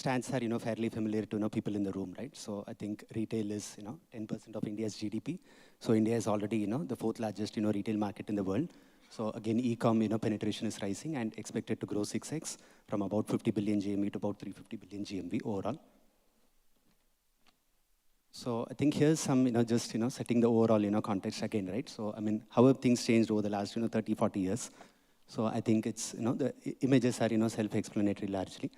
stats are, fairly familiar to, people in the room, right? So I think retail is, 10% of India's GDP. So India is already, the fourth largest, retail market in the world. So again, e-com, penetration is rising and expected to grow 6x from about 50 billion GMV to about 350 billion GMV overall. So I think here's some, just, setting the overall, context again, right? So, I mean, how have things changed over the last, 30, 40 years? So I think it's, the images are, self-explanatory largely.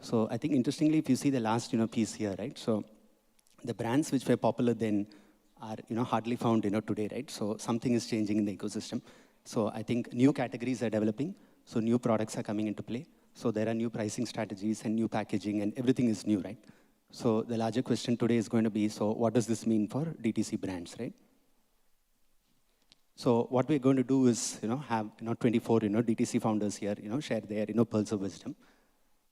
So I think interestingly, if you see the last, piece here, right? So the brands which were popular then are, hardly found, today, right? So something is changing in the ecosystem. So I think new categories are developing. So new products are coming into play. So there are new pricing strategies and new packaging and everything is new, right? So the larger question today is going to be, so what does this mean for DTC brands, right? So what we're going to do is, have 24, DTC founders here, share their, pearls of wisdom.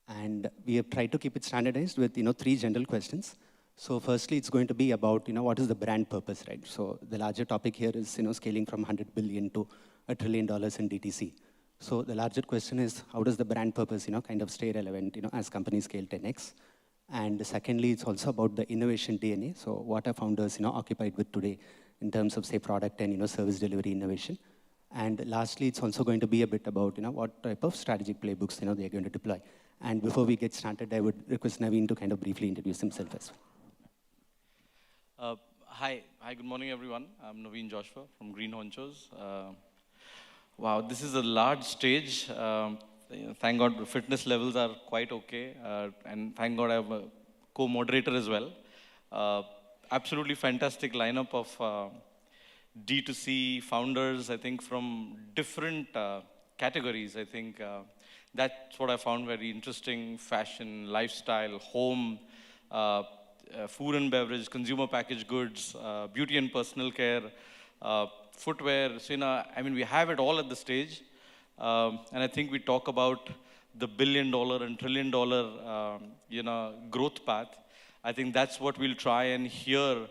And we have tried to keep it standardized with, 3 general questions. So firstly, it's going to be about, what is the brand purpose, right? So the larger topic here is, scaling from 100 billion to $1 trillion in DTC. So the larger question is, how does the brand purpose, kind of stay relevant, as companies scale 10x? And secondly, it's also about the innovation DNA. So what are founders, occupied with today in terms of, say, product and, service delivery innovation? And lastly, it's also going to be a bit about, what type of strategic playbooks, they're going to deploy. And before we get started, I would request Naveen to kind of briefly introduce himself as well. Hi, good morning, everyone. I'm Naveen Joshua from GreenHonchos. Wow, this is a large stage. Thank God fitness levels are quite okay. And thank God I have a co-moderator as well. Absolutely fantastic lineup of D2C founders, I think, from different categories. I think that's what I found very interesting: fashion, lifestyle, home, food and beverage, consumer packaged goods, beauty and personal care, footwear. So, I mean, we have it all at the stage. And I think we talk about the $1 billion and $1 trillion, growth path. I think that's what we'll try and hear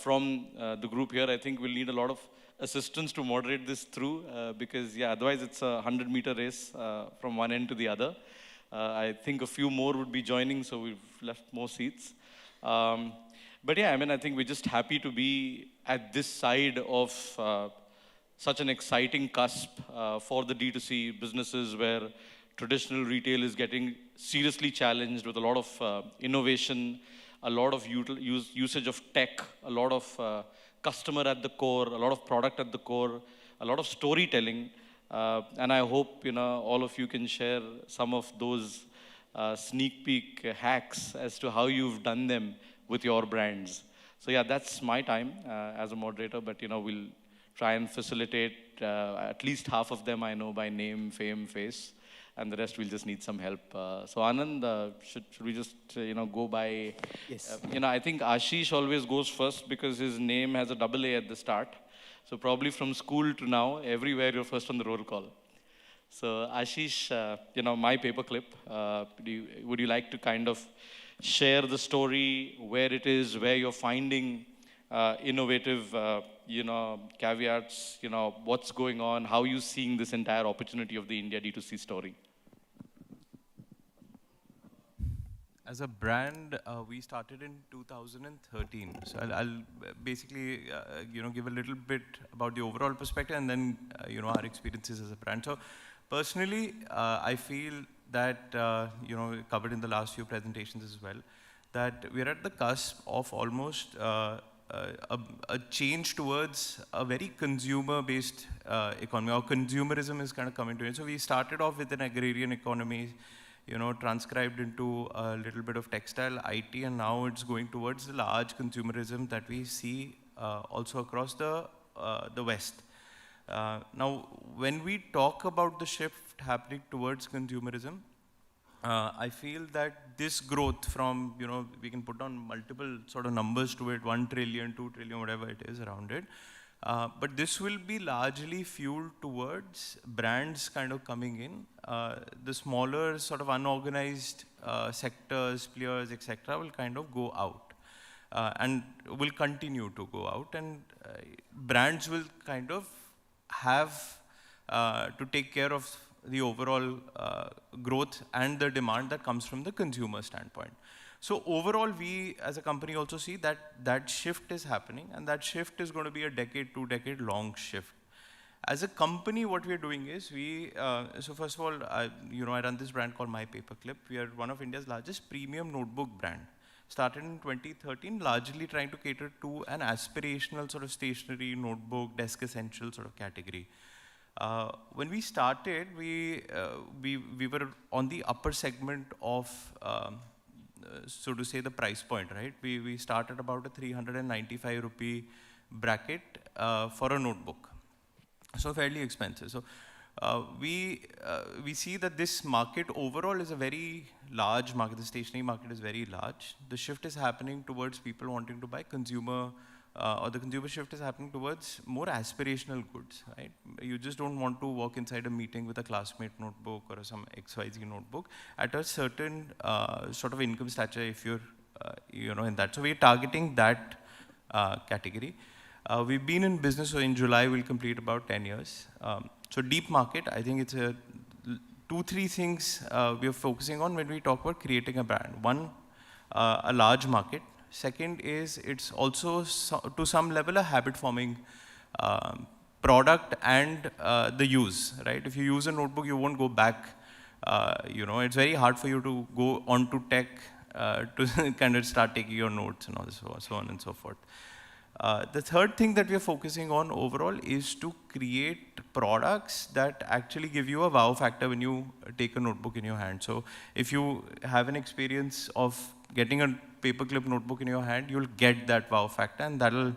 from the group here. I think we'll need a lot of assistance to moderate this through because, yeah, otherwise it's a 100-meter race from one end to the other. I think a few more would be joining, so we've left more seats. But yeah, I mean, I think we're just happy to be at this side of such an exciting cusp for the D2C businesses where traditional retail is getting seriously challenged with a lot of innovation, a lot of usage of tech, a lot of customer at the core, a lot of product at the core, a lot of storytelling. And I hope all of you can share some of those sneak peek hacks as to how you've done them with your brands. So yeah, that's my time as a moderator, but we'll try and facilitate at least half of them I know by name, fame, face, and the rest we'll just need some help. So Anand, should we just go by? Yes. I think Ashish always goes first because his name has a double A at the start. So probably from school to now, everywhere you're first on the roll call. So Ashish, my paperclip. Would you like to kind of share the story, where it is, where you're finding innovative, caveats, what's going on, how you seeing this entire opportunity of the India D2C story? As a brand, we started in 2013. So I'll basically, give a little bit about the overall perspective and then, our experiences as a brand. So personally, I feel that, covered in the last few presentations as well, that we're at the cusp of almost a change towards a very consumer-based economy. Or consumerism is kind of coming to it. So we started off with an agrarian economy, transcribed into a little bit of textile, IT, and now it's going towards the large consumerism that we see also across the West. Now, when we talk about the shift happening towards consumerism, I feel that this growth from, we can put on multiple sort of numbers to it, 1 trillion, 2 trillion, whatever it is around it. But this will be largely fueled towards brands kind of coming in. The smaller sort of unorganized sectors, players, etc. will kind of go out and will continue to go out. And brands will kind of have to take care of the overall growth and the demand that comes from the consumer standpoint. So overall, we as a company also see that that shift is happening, and that shift is going to be a decade, 2-decade long shift. As a company, what we're doing is so first of all, I run this brand called My Paperclip. We are one of India's largest premium notebook brand. Started in 2013, largely trying to cater to an aspirational sort of stationery, notebook, desk essential sort of category. When we started, we were on the upper segment of, so to say, the price point, right? We started about a 395 rupee bracket for a notebook. So fairly expensive. So we see that this market overall is a very large market. The stationery market is very large. The shift is happening towards people wanting to buy consumer, or the consumer shift is happening towards more aspirational goods, right? You just don't want to walk inside a meeting with a classmate notebook or some XYZ notebook at a certain sort of income stature if you're, in that. So we're targeting that category. We've been in business, so in July we'll complete about 10 years. So deep market, I think it's 2-3 things we are focusing on when we talk about creating a brand. One, a large market. Second is it's also to some level a habit-forming product and the use, right? If you use a notebook, you won't go back. It's very hard for you to go onto tech to kind of start taking your notes and all this, so on and so forth. The third thing that we are focusing on overall is to create products that actually give you a wow factor when you take a notebook in your hand. So if you have an experience of getting a paperclip notebook in your hand, you'll get that wow factor, and that'll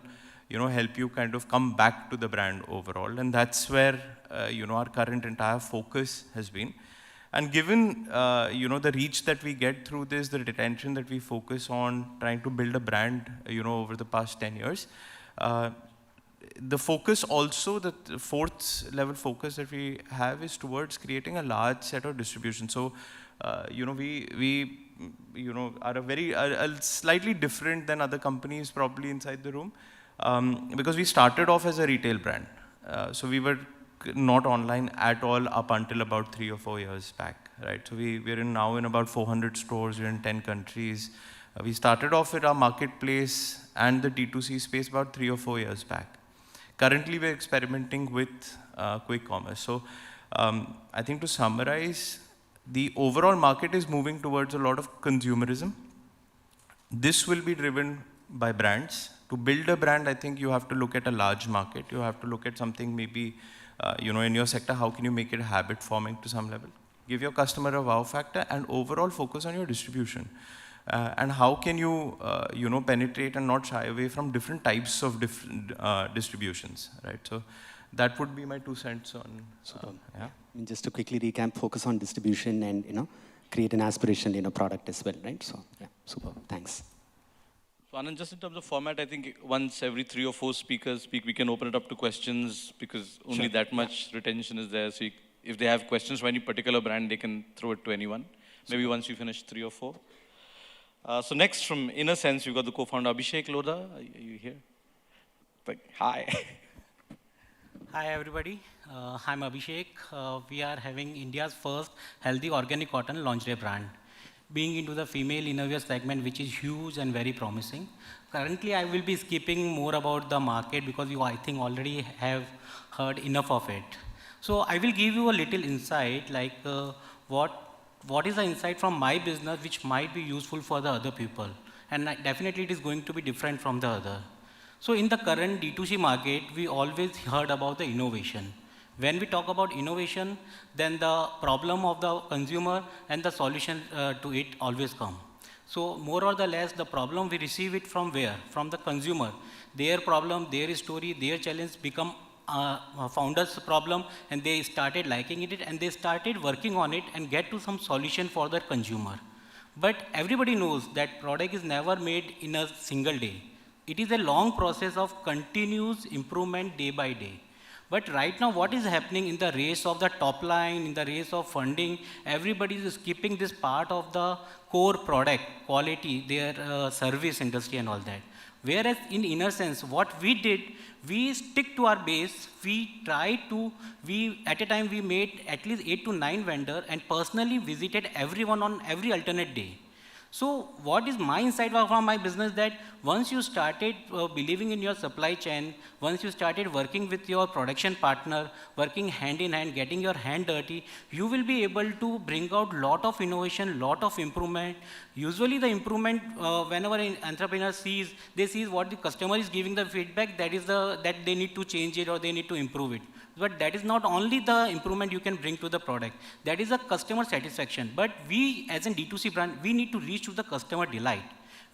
help you kind of come back to the brand overall. And that's where our current entire focus has been. And given the reach that we get through this, the retention that we focus on trying to build a brand over the past 10 years, the focus also, the fourth level focus that we have is towards creating a large set of distribution. So we are a slightly different than other companies probably inside the room, because we started off as a retail brand. So we were not online at all up until about 3 or 4 years back, right? So we're now in about 400 stores, we're in 10 countries. We started off with our marketplace and the D2C space about 3 or 4 years back. Currently, we're experimenting with quick commerce. So I think to summarize, the overall market is moving towards a lot of consumerism. This will be driven by brands. To build a brand, I think you have to look at a large market. You have to look at something maybe in your sector, how can you make it habit forming to some level? Give your customer a wow factor and overall focus on your distribution. And how can you, penetrate and not shy away from different types of distributions, right? So that would be my 2 cents on, yeah. Just to quickly recap, focus on distribution and, create an aspirational, product as well, right? So, yeah, super, thanks. So Anand, just in terms of format, I think once every 3 or 4 speakers speak, we can open it up to questions because only that much retention is there. So if they have questions for any particular brand, they can throw it to anyone. Maybe once you finish 3 or 4. So next from Inner Sense, you've got the co-founder Abhishek Lodha. Are you here? Hi. Hi everybody, I'm Abhishek. We are having India's first healthy organic cotton lingerie brand, being into the female innerwear segment, which is huge and very promising. Currently, I will be skipping more about the market because you, I think, already have heard enough of it. So I will give you a little insight, like what is the insight from my business which might be useful for the other people. And definitely it is going to be different from the other. So in the current D2C market, we always heard about the innovation. When we talk about innovation, then the problem of the consumer and the solution to it always come. So more or less, the problem we receive it from where? From the consumer. Their problem, their story, their challenge become founder's problem, and they started liking it and they started working on it and get to some solution for the consumer. But everybody knows that product is never made in a single day. It is a long process of continuous improvement day by day. But right now, what is happening in the race of the top line, in the race of funding, everybody is skipping this part of the core product, quality, their service industry and all that. Whereas in inner sense, what we did, we stick to our base. We tried to, at a time we made at least 8 to 9 vendors and personally visited everyone on every alternate day. So what is my insight from my business, that once you started believing in your supply chain, once you started working with your production partner, working hand in hand, getting your hand dirty, you will be able to bring out lot of innovation, lot of improvement. Usually the improvement, whenever an entrepreneur sees, they see what the customer is giving the feedback, that they need to change it or they need to improve it. But that is not only the improvement you can bring to the product, that is a customer satisfaction. But we as a D2C brand, we need to reach to the customer delight.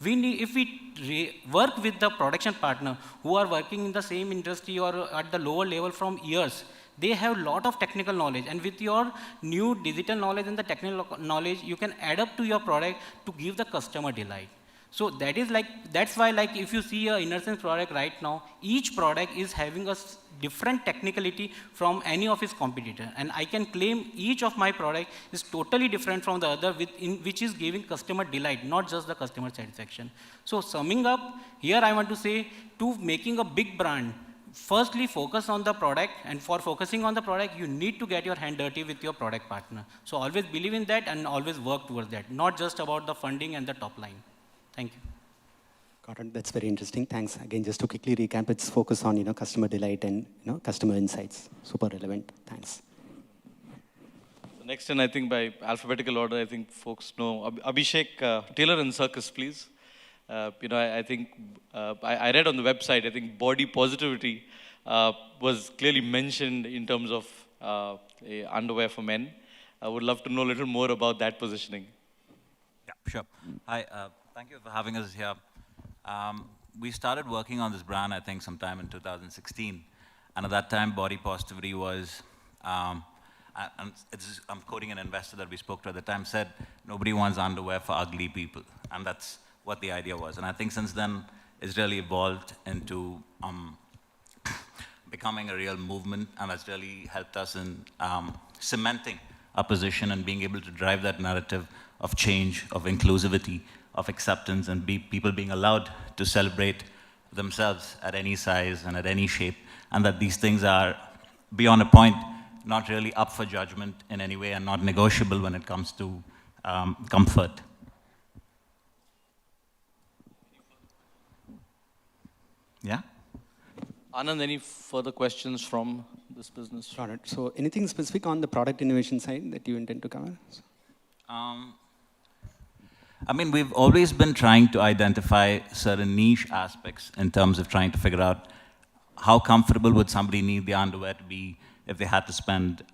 We need, if we work with the production partner who are working in the same industry or at the lower level from years, they have a lot of technical knowledge, and with your new digital knowledge and the technical knowledge, you can add up to your product to give the customer delight. So that is like, that's why like if you see a InnerSense product right now, each product is having a different technicality from any of its competitor. And I can claim each of my product is totally different from the other, which is giving customer delight, not just the customer satisfaction. So summing up, here I want to say, to making a big brand, firstly focus on the product, and for focusing on the product, you need to get your hand dirty with your product partner. So always believe in that and always work towards that, not just about the funding and the top line. Thank you. Got it. That's very interesting. Thanks. Again, just to quickly recap, it's focus on customer delight and customer insights. Super relevant. Thanks. So next in, I think by alphabetical order, I think folks know Abhishek, Taylor and Circus, please. I think I read on the website, I think body positivity was clearly mentioned in terms of underwear for men. I would love to know a little more about that positioning. Yeah, sure. Hi, thank you for having us here. We started working on this brand, I think, sometime in 2016. And at that time, body positivity was, I'm quoting an investor that we spoke to at the time, said, nobody wants underwear for ugly people. And that's what the idea was. And I think since then, it's really evolved into becoming a real movement, and that's really helped us in cementing our position and being able to drive that narrative of change, of inclusivity, of acceptance, and people being allowed to celebrate themselves at any size and at any shape, and that these things are, beyond a point, not really up for judgment in any way and not negotiable when it comes to comfort. Yeah? Anand, any further questions from this business? Got it. So anything specific on the product innovation side that you intend to cover? I mean, we've always been trying to identify certain niche aspects in terms of trying to figure out how comfortable would somebody need the underwear to be if they had to spend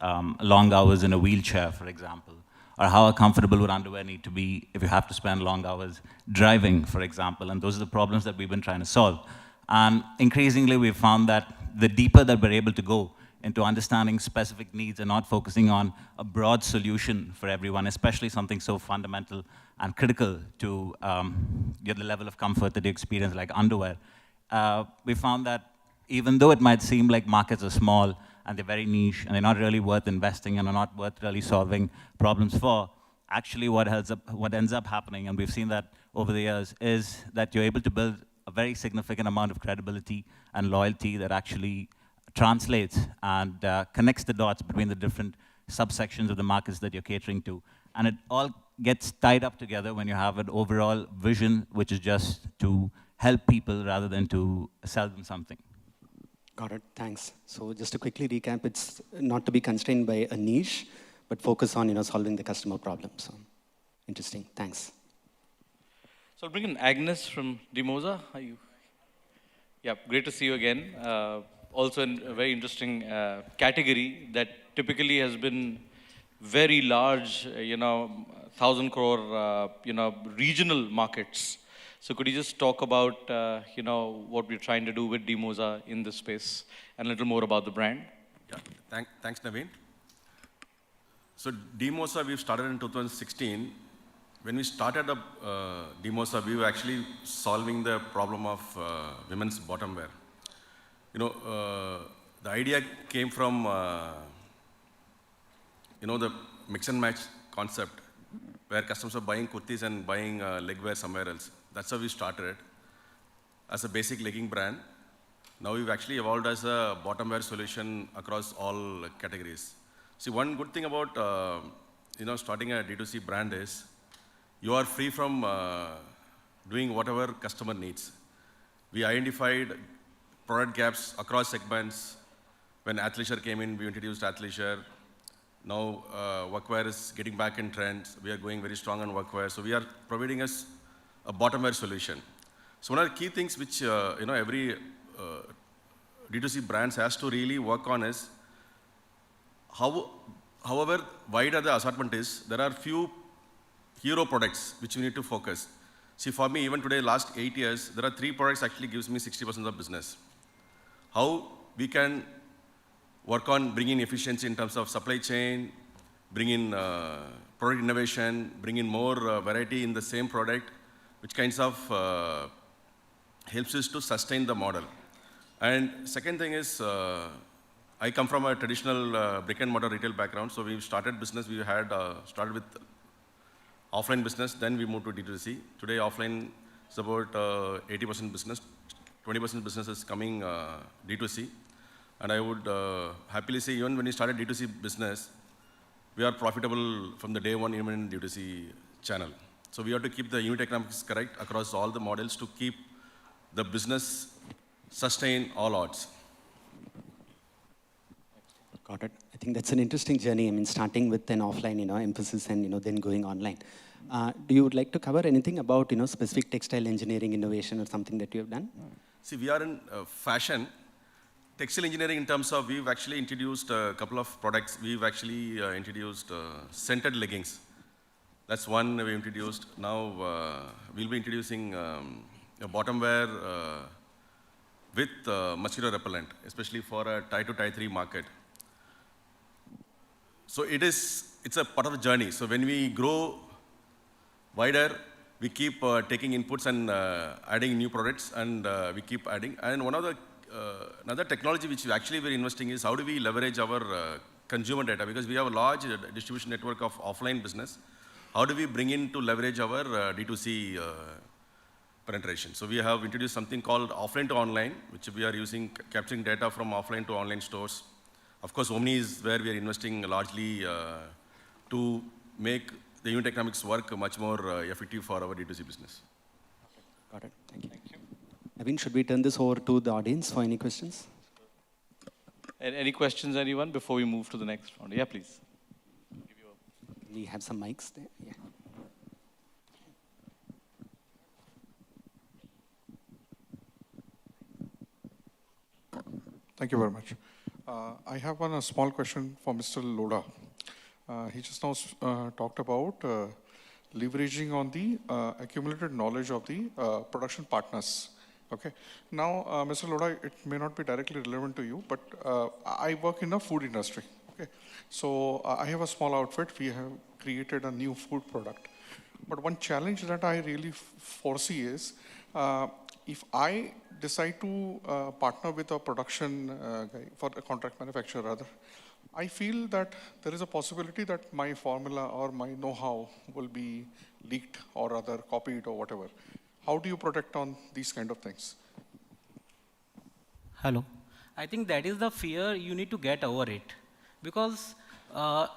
long hours in a wheelchair, for example. Or how comfortable would underwear need to be if you have to spend long hours driving, for example. And those are the problems that we've been trying to solve. And increasingly, we've found that the deeper that we're able to go into understanding specific needs and not focusing on a broad solution for everyone, especially something so fundamental and critical to the level of comfort that you experience, like underwear. We found that even though it might seem like markets are small and they're very niche and they're not really worth investing and are not worth really solving problems for, actually what ends up happening, and we've seen that over the years, is that you're able to build a very significant amount of credibility and loyalty that actually translates and connects the dots between the different subsections of the markets that you're catering to. And it all gets tied up together when you have an overall vision, which is just to help people rather than to sell them something. Got it. Thanks. So just to quickly recap, it's not to be constrained by a niche, but focus on solving the customer problem. So interesting. Thanks. So I'll bring in Agnes from D2C. Are you? Yeah, great to see you again. Also in a very interesting category that typically has been very large, 1,000 crore, regional markets. So could you just talk about, what we're trying to do with D2C in this space and a little more about the brand? Yeah, thanks, Naveen. So D2C, we started in 2016. When we started up D2C, we were actually solving the problem of women's bottom wear. The idea came from, the mix and match concept, where customers are buying kurtis and buying leg wear somewhere else. That's how we started. as a basic legging brand. Now we've actually evolved as a bottom wear solution across all categories. See, one good thing about starting a D2C brand is you are free from doing whatever customer needs. We identified product gaps across segments. When athleisure came in, we introduced athleisure. Now workwear is getting back in trends. We are going very strong on workwear. So we are providing us a bottom wear solution. So one of the key things which every D2C brands has to really work on is however wide the assortment is, there are few hero products which we need to focus. See, for me, even today, last 8 years, there are 3 products actually gives me 60% of business. How we can work on bringing efficiency in terms of supply chain, bring in product innovation, bring in more variety in the same product, which kinds of helps us to sustain the model. And second thing is, I come from a traditional brick and mortar retail background, so we started business, we had started with offline business, then we moved to D2C. Today, offline is about 80% business, 20% business is coming D2C. And I would happily say, even when we started D2C business, we are profitable from the day one, even in D2C channel. So we have to keep the unit economics correct across all the models to keep the business sustain all odds. Got it. I think that's an interesting journey. I mean, starting with an offline, emphasis and, then going online. Do you would like to cover anything about, specific textile engineering innovation or something that you have done? See, we are in fashion. Textile engineering in terms of, we've actually introduced a couple of products. We've actually introduced scented leggings. That's one we introduced. Now we'll be introducing a bottom wear with mosquito repellent, especially for a Tier 2, Tier 3 market. So it's a part of the journey. So when we grow wider, we keep taking inputs and adding new products, and we keep adding. And one of the another technology which we're investing is how do we leverage our consumer data, because we have a large distribution network of offline business. How do we bring in to leverage our D2C penetration? So we have introduced something called offline to online, which we are using, capturing data from offline to online stores. Of course, Omni is where we are investing largely to make the unit economics work much more effective for our D2C business. Got it. Thank you. Naveen, should we turn this over to the audience for any questions? Any questions, anyone, before we move to the next round? Yeah, please. We have some mics there. Yeah. Thank you very much. I have one small question for Mr. Lodha. He just now talked about leveraging on the accumulated knowledge of the production partners. Okay. Now, Mr. Lodha, it may not be directly relevant to you, but I work in the food industry. Okay. So I have a small outfit. We have created a new food product. But one challenge that I really foresee is if I decide to partner with a production guy, for a contract manufacturer rather, I feel that there is a possibility that my formula or my know-how will be leaked or rather copied or whatever. How do you protect on these kind of things? Hello. I think that is the fear you need to get over it. Because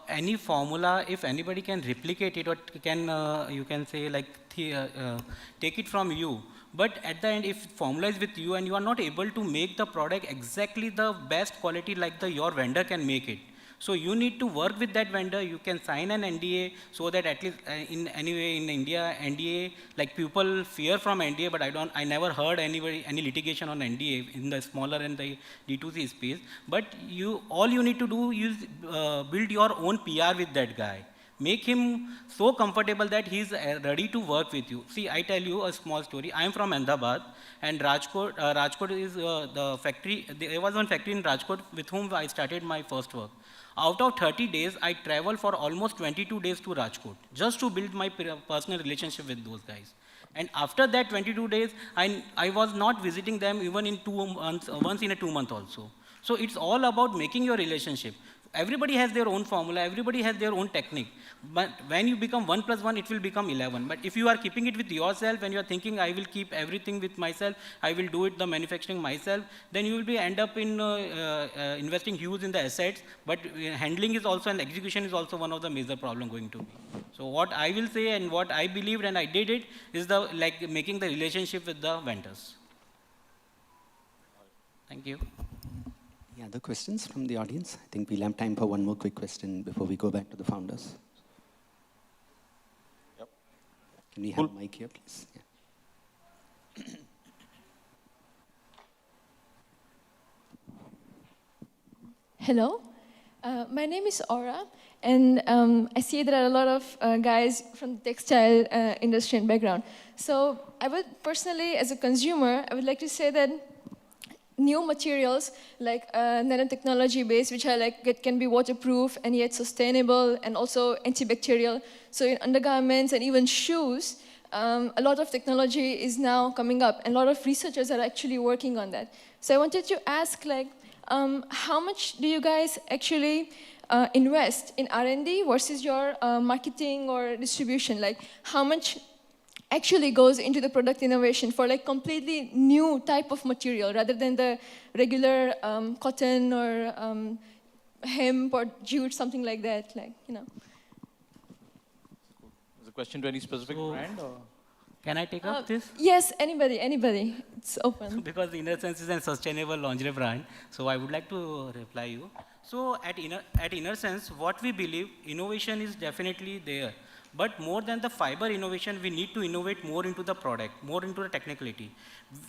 any formula, if anybody can replicate it or can, you can say like, take it from you. But at the end, if formula is with you and you are not able to make the product exactly the best quality like your vendor can make it. So you need to work with that vendor. You can sign an NDA so that at least in India, NDA, like people fear from NDA, but I never heard any litigation on NDA in the smaller and the D2C space. But all you need to do is build your own PR with that guy. Make him so comfortable that he's ready to work with you. See, I tell you a small story. I am from Ahmedabad, and Rajkot is the factory. There was one factory in Rajkot with whom I started my first work. Out of 30 days, I traveled for almost 22 days to Rajkot, just to build my personal relationship with those guys. And after that 22 days, I was not visiting them even in 2 months, once in a 2 month also. So it's all about making your relationship. everybody has their own formula, everybody has their own technique. But when you become 1 plus 1, it will become 11. But if you are keeping it with yourself and you are thinking, I will keep everything with myself, I will do it the manufacturing myself, then you will be end up in investing huge in the assets. But handling is also, and execution is also one of the major problem going to be. So what I will say and what I believed and I did it is the making the relationship with the vendors. Thank you. Any other questions from the audience? I think we'll have time for one more quick question before we go back to the founders. Yep. Can we have a mic here, please? Yeah. Hello, my name is Aura, and I see there are a lot of guys from the textile industry and background. So I would personally, as a consumer, I would like to say that new materials like nanotechnology based, which are can be waterproof and yet sustainable and also antibacterial. So in undergarments and even shoes, a lot of technology is now coming up, and a lot of researchers are actually working on that. So I wanted to ask, how much do you guys actually invest in R&D versus your marketing or distribution? How much actually goes into the product innovation for completely new type of material rather than the regular cotton or hemp or jute, something like that, Is the question to any specific brand? Or? Can I take up this? Yes, anybody. It's open. Because Inner Sense is a sustainable lingerie brand, so I would like to reply you. So at Inner Sense, what we believe, innovation is definitely there. But more than the fiber innovation, we need to innovate more into the product, more into the technicality.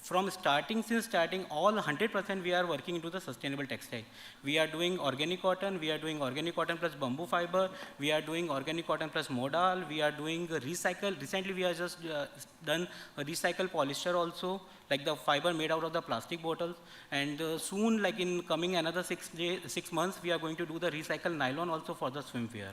Since starting, all 100% we are working into the sustainable textile. We are doing organic cotton, we are doing organic cotton plus bamboo fiber, we are doing organic cotton plus modal, we are doing recycle. Recently we have just done a recycled polyester also, like the fiber made out of the plastic bottles. And soon, in coming another 6 months, we are going to do the recycled nylon also for the swimwear.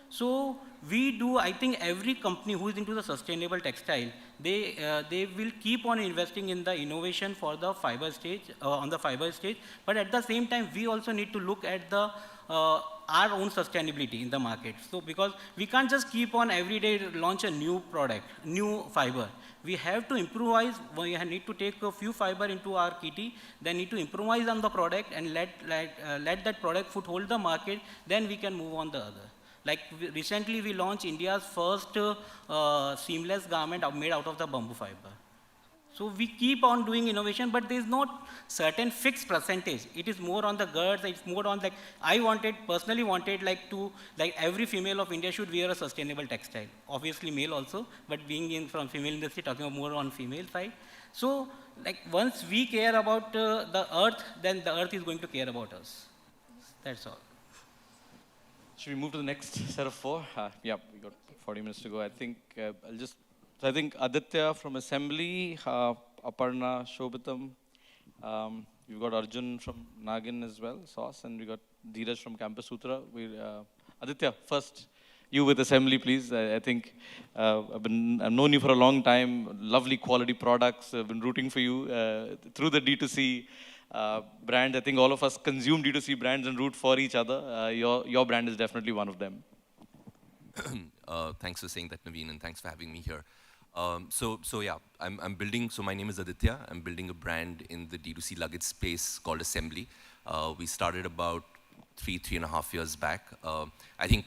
So we do, I think every company who is into the sustainable textile, they will keep on investing in the innovation for the fiber stage, on the fiber stage. But at the same time, we also need to look at the our own sustainability in the market. So because we can't just keep on every day launch a new product, new fiber. We have to improvise. We need to take a few fiber into our kitty, then need to improvise on the product and let that product foothold the market. Then we can move on the other. Recently we launched India's first seamless garment made out of the bamboo fiber. So we keep on doing innovation, but there's not certain fixed percentage. It is more on the girls, it's more on I personally wanted every female of India should wear a sustainable textile. Obviously male also, but being from female industry, talking more on female side. So once we care about the earth, then the earth is going to care about us. That's all. Should we move to the next set of 4? Yeah, we got 40 minutes to go. I think I think Aditya from Assembly, Aparna, Shobhitam. We've got Arjun from Nagin as well, Sauce, and we got Dheeraj from Campus Sutra. Aditya, first, you with Assembly, please. I think I've known you for a long time. Lovely quality products. I've been rooting for you through the D2C. Brand, I think all of us consume D2C brands and root for each other. Your brand is definitely one of them. Thanks for saying that, Naveen, and thanks for having me here. So yeah, I'm building, so my name is Aditya. I'm building a brand in the D2C luggage space called Assembly. We started about 3.5 years back. I think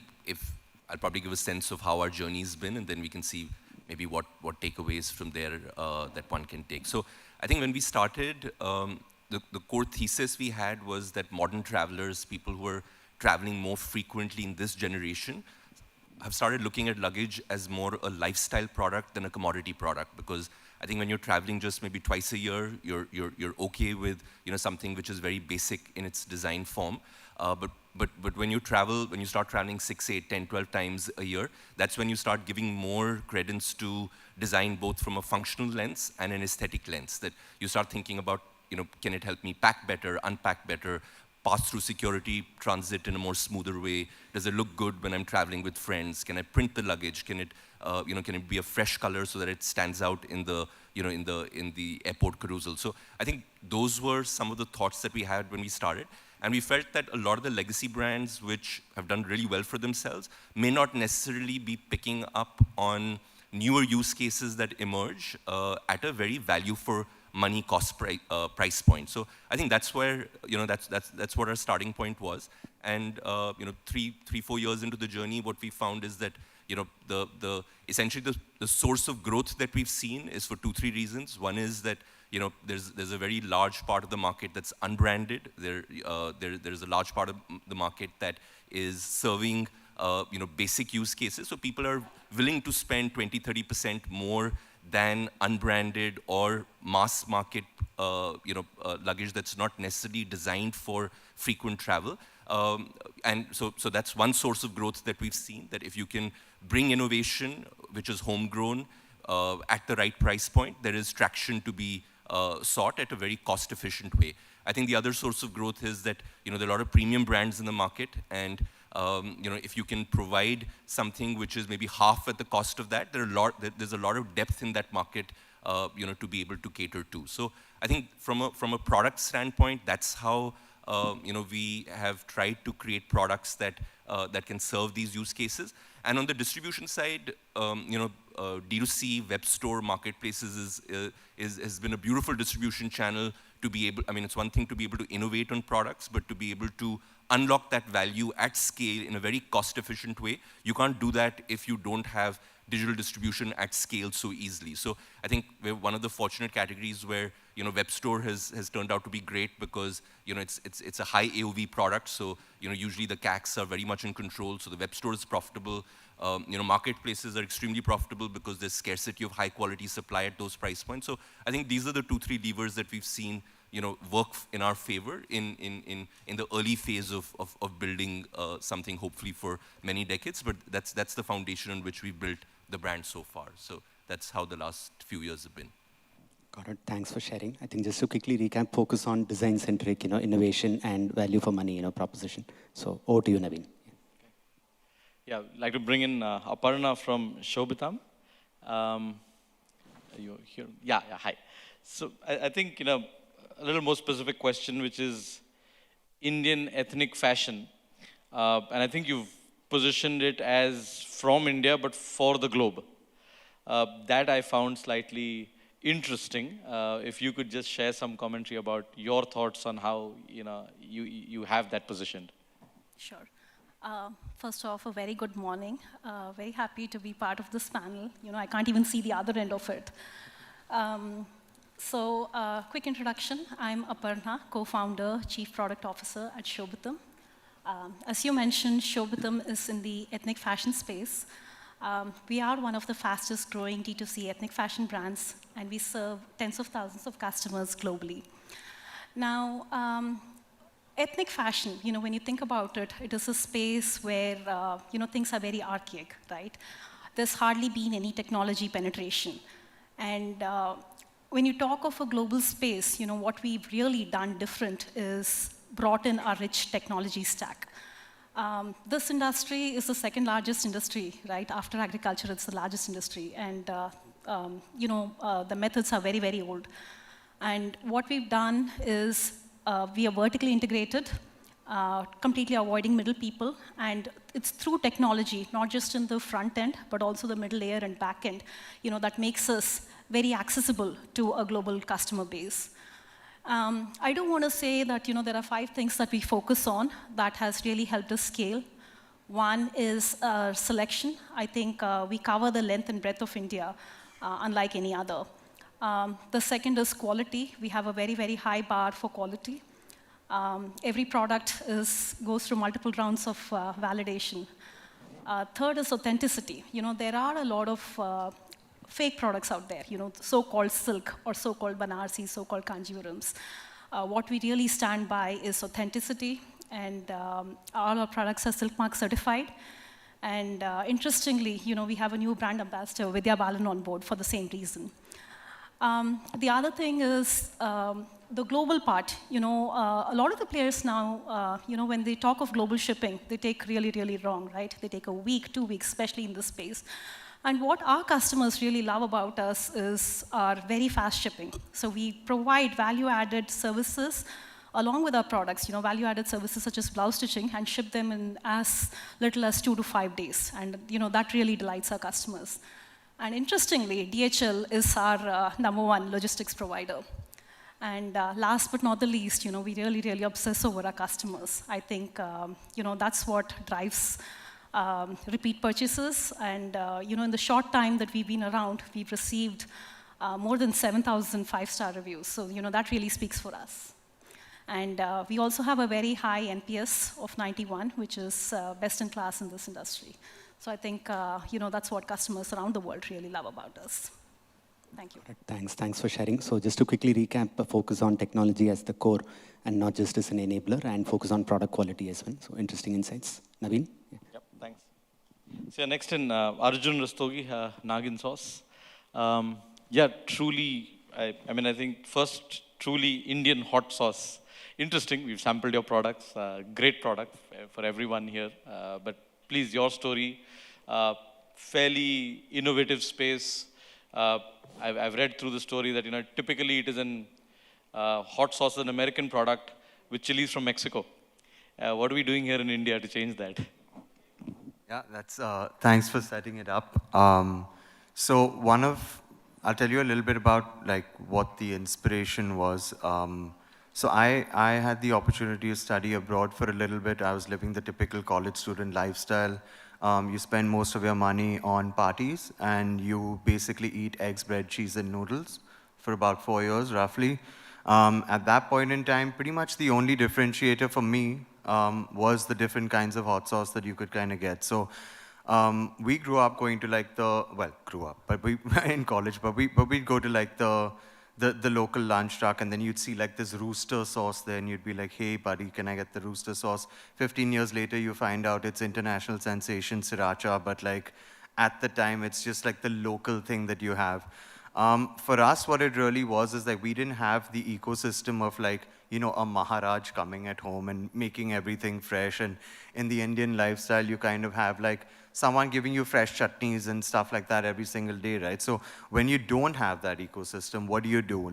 I'll probably give a sense of how our journey's been, and then we can see maybe what takeaways from there that one can take. So I think when we started, the core thesis we had was that modern travelers, people who are traveling more frequently in this generation, have started looking at luggage as more a lifestyle product than a commodity product, because I think when you're traveling just maybe twice a year, you're okay with something which is very basic in its design form. But when you start traveling 6, 8, 10, 12 times a year, that's when you start giving more credence to design, both from a functional lens and an aesthetic lens. That you start thinking about, can it help me pack better, unpack better, pass through security, transit in a more smoother way? Does it look good when I'm traveling with friends? Can I print the luggage? Can it be a fresh color so that it stands out in the in the airport carousel. So I think those were some of the thoughts that we had when we started. And we felt that a lot of the legacy brands which have done really well for themselves may not necessarily be picking up on newer use cases that emerge at a very value for money cost price point. So I think that's where, that's what our starting point was. And 3-4 years into the journey, what we found is that essentially the source of growth that we've seen is for 2-3 reasons. One is that there's a very large part of the market that's unbranded. There's a large part of the market that is serving basic use cases. So people are willing to spend 20-30% more than unbranded or mass market luggage that's not necessarily designed for frequent travel. And so that's one source of growth that we've seen, that if you can bring innovation, which is homegrown, at the right price point, there is traction to be sought at a very cost-efficient way. I think the other source of growth is that there are a lot of premium brands in the market, and if you can provide something which is maybe half at the cost of that, there's a lot of depth in that market, to be able to cater to. So I think from a product standpoint, that's how we have tried to create products that can serve these use cases. And on the distribution side, D2C, web store, marketplaces has been a beautiful distribution channel to be able, it's one thing to be able to innovate on products, but to be able to unlock that value at scale in a very cost-efficient way. You can't do that if you don't have digital distribution at scale so easily. So I think we're one of the fortunate categories where web store has turned out to be great because it's a high AOV product. So usually the CACs are very much in control. So the web store is profitable. Marketplaces are extremely profitable because there's scarcity of high quality supply at those price points. So I think these are the 2-3 levers that we've seen work in our favor in the early phase of building something hopefully for many decades. But that's the foundation on which we built the brand so far. So that's how the last few years have been. Got it. Thanks for sharing. I think just to quickly recap, focus on design-centric, innovation and value for money, proposition. So over to you, Naveen. Yeah, I'd like to bring in Aparna from 𝐿𝐵𝐿𝐼. Are you here? Yeah, hi. So I think, a little more specific question, which is Indian ethnic fashion. And I think you've positioned it as from India, but for the globe. That I found slightly interesting. If you could just share some commentary about your thoughts on how, you have that positioned. Sure. First off, a very good morning. Very happy to be part of this panel. I can't even see the other end of it. Quick introduction. I'm Aparna, co-founder, chief product officer at 𝐿𝐵𝐿𝐼. As you mentioned, 𝐿𝐵𝐿𝐼 is in the ethnic fashion space. We are one of the fastest growing D2C ethnic fashion brands, and we serve tens of thousands of customers globally. Now, ethnic fashion, when you think about it, it is a space where, things are very archaic, right? There's hardly been any technology penetration. And when you talk of a global space, what we've really done different is brought in a rich technology stack. This industry is the second largest industry, right? After agriculture, it's the largest industry. And, the methods are very, very old. And what we've done is we are vertically integrated, completely avoiding middle people. And it's through technology, not just in the front end, but also the middle layer and back end, that makes us very accessible to a global customer base. I do want to say that there are 5 things that we focus on that has really helped us scale. One is selection. I think we cover the length and breadth of India, unlike any other. The second is quality. We have a very, very high bar for quality. Every product goes through multiple rounds of validation. Third is authenticity. There are a lot of fake products out there, so-called silk or so-called Banarsi, so-called Kanjivarams. What we really stand by is authenticity, and all our products are Silk Mark certified. And interestingly, we have a new brand ambassador, Vidya Balan, on board for the same reason. The other thing is the global part. A lot of the players now, when they talk of global shipping, they take really, really wrong, right? They take a week, 2 weeks, especially in this space. And what our customers really love about us is our very fast shipping. So we provide value-added services along with our products, value-added services such as blouse stitching, and ship them in as little as 2 to 5 days. And that really delights our customers. And interestingly, DHL is our #1 logistics provider. And last but not the least, we really, really obsess over our customers. I think, that's what drives repeat purchases. And, in the short time that we've been around, we've received more than 7,000 5-star reviews. So, that really speaks for us. And we also have a very high NPS of 91, which is best in class in this industry. So I think, that's what customers around the world really love about us. Thank you. Thanks for sharing. So just to quickly recap, focus on technology as the core and not just as an enabler, and focus on product quality as well. So interesting insights. Naveen? Yeah. Yep, thanks. So next in Arjun Rastogi, Nagin sauce. Yeah, truly, I think first, truly Indian hot sauce. Interesting, we've sampled your products, great product for everyone here. But please, your story, fairly innovative space. I've read through the story that typically it is an hot sauce, an American product with chilies from Mexico. What are we doing here in India to change that? Yeah, that's thanks for setting it up. So I'll tell you a little bit about what the inspiration was. So I had the opportunity to study abroad for a little bit. I was living the typical college student lifestyle. You spend most of your money on parties, and you basically eat eggs, bread, cheese, and noodles for about 4 years, roughly. At that point in time, pretty much the only differentiator for me was the different kinds of hot sauce that you could kind of get. So we grew up going to but we in college, but we'd go to the local lunch truck, and then you'd see this rooster sauce there, and you'd be like, hey buddy, can I get the rooster sauce? 15 years later, you find out it's international sensation sriracha, but at the time, it's just the local thing that you have. For us, what it really was is we didn't have the ecosystem of a Maharaj coming at home and making everything fresh. And in the Indian lifestyle, you kind of have someone giving you fresh chutneys and stuff like that every single day, right? So when you don't have that ecosystem, what do?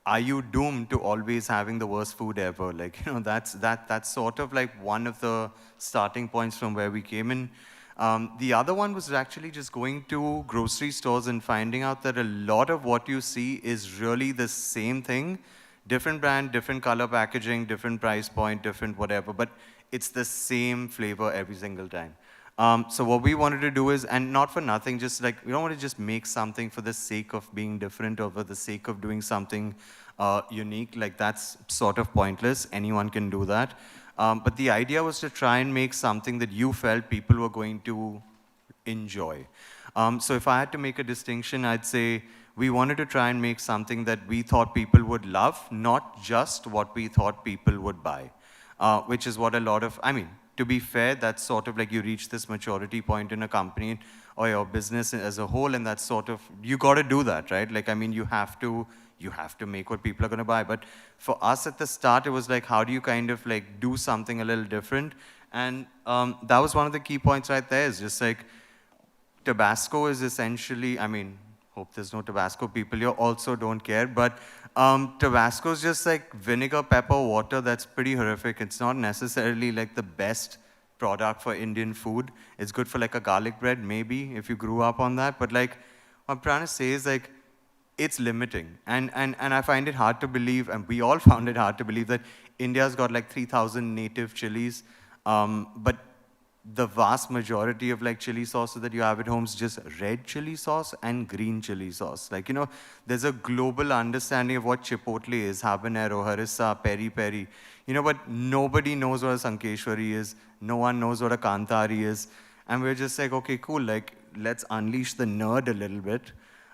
Are you doomed to always having the worst food ever? That's sort of one of the starting points from where we came in. The other one was actually just going to grocery stores and finding out that a lot of what you see is really the same thing, different brand, different color packaging, different price point, different whatever, but it's the same flavor every single time. So what we wanted to do is, and not for nothing, just we don't want to just make something for the sake of being different or for the sake of doing something unique. That's sort of pointless. Anyone can do that. But the idea was to try and make something that you felt people were going to enjoy. So if I had to make a distinction, I'd say we wanted to try and make something that we thought people would love, not just what we thought people would buy, which is what a lot of, to be fair, that's sort of you reach this maturity point in a company or your business as a whole, and that's sort of, you got to do that, right? You have to make what people are going to buy. But for us at the start, it was how do you kind of do something a little different? And that was one of the key points right there, is just Tabasco is essentially, hope there's no Tabasco people here, also don't care, but Tabasco is just vinegar, pepper, water. That's pretty horrific. It's not necessarily the best product for Indian food. It's good for a garlic bread, maybe, if you grew up on that. But what I'm trying to say is it's limiting. And I find it hard to believe, and we all found it hard to believe, that India's got 3,000 native chilies, but the vast majority of chili sauces that you have at home is just red chili sauce and green chili sauce. There's a global understanding of what chipotle is, habanero, harissa, peri peri. But nobody knows what a Sankeshwari is. No one knows what a Kantari is. And we're just okay, cool, let's unleash the nerd a little bit,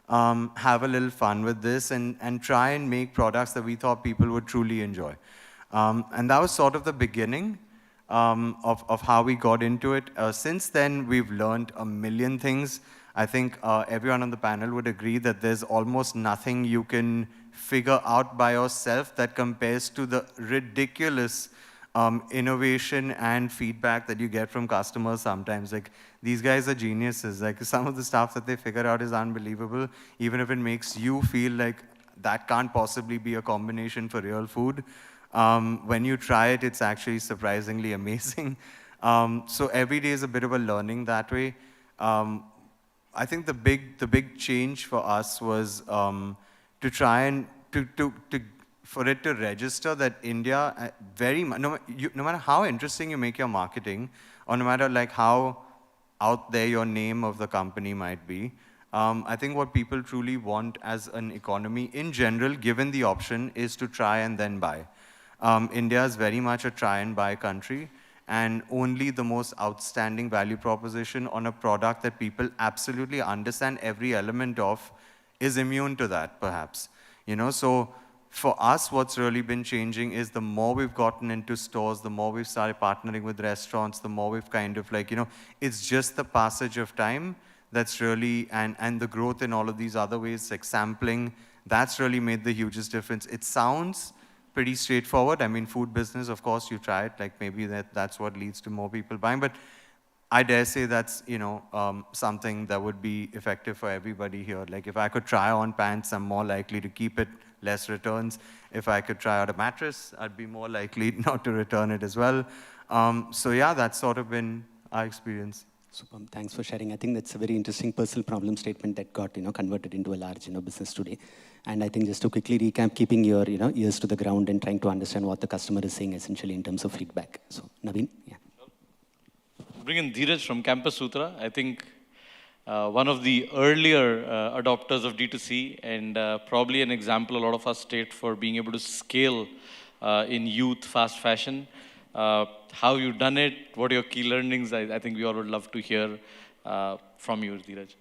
have a little fun with this, and try and make products that we thought people would truly enjoy. And that was sort of the beginning of how we got into it. Since then, we've learned a million things. I think everyone on the panel would agree that there's almost nothing you can figure out by yourself that compares to the ridiculous innovation and feedback that you get from customers sometimes. Like, these guys are geniuses. Like, some of the stuff that they figure out is unbelievable, even if it makes you feel like that can't possibly be a combination for real food. When you try it, it's actually surprisingly amazing. So every day is a bit of a learning that way. I think the big change for us was to try and for it to register that India no matter how interesting you make your marketing, or no matter like how out there your name of the company might be, I think what people truly want as an economy in general, given the option, is to try and then buy. India is very much a try and buy country, and only the most outstanding value proposition on a product that people absolutely understand every element of is immune to that, perhaps. You know, so for us, what's really been changing is the more we've gotten into stores, the more we've started partnering with restaurants, the more we've kind of like, you know, it's just the passage of time that's really, and the growth in all of these other ways, like sampling, that's really made the hugest difference. It sounds pretty straightforward. I mean, food business, of course, you try it, like maybe that's what leads to more people buying, but I dare say that's, you know, something that would be effective for everybody here. Like, if I could try on pants, I'm more likely to keep it, less returns. If I could try out a mattress, I'd be more likely not to return it as well. So yeah, that's sort of been our experience. Super, thanks for sharing. I think that's a very interesting personal problem statement that got, you know, converted into a large, you know, business today. And I think just to quickly recap, keeping your, you know, ears to the ground and trying to understand what the customer is saying essentially in terms of feedback. So, Naveen, yeah. Bring in Dheeraj from Campus Sutra. I think one of the earlier adopters of D2C, and probably an example a lot of us state for being able to scale in youth fast fashion. How you've done it, what are your key learnings? I think we all would love to hear from you, Dheeraj.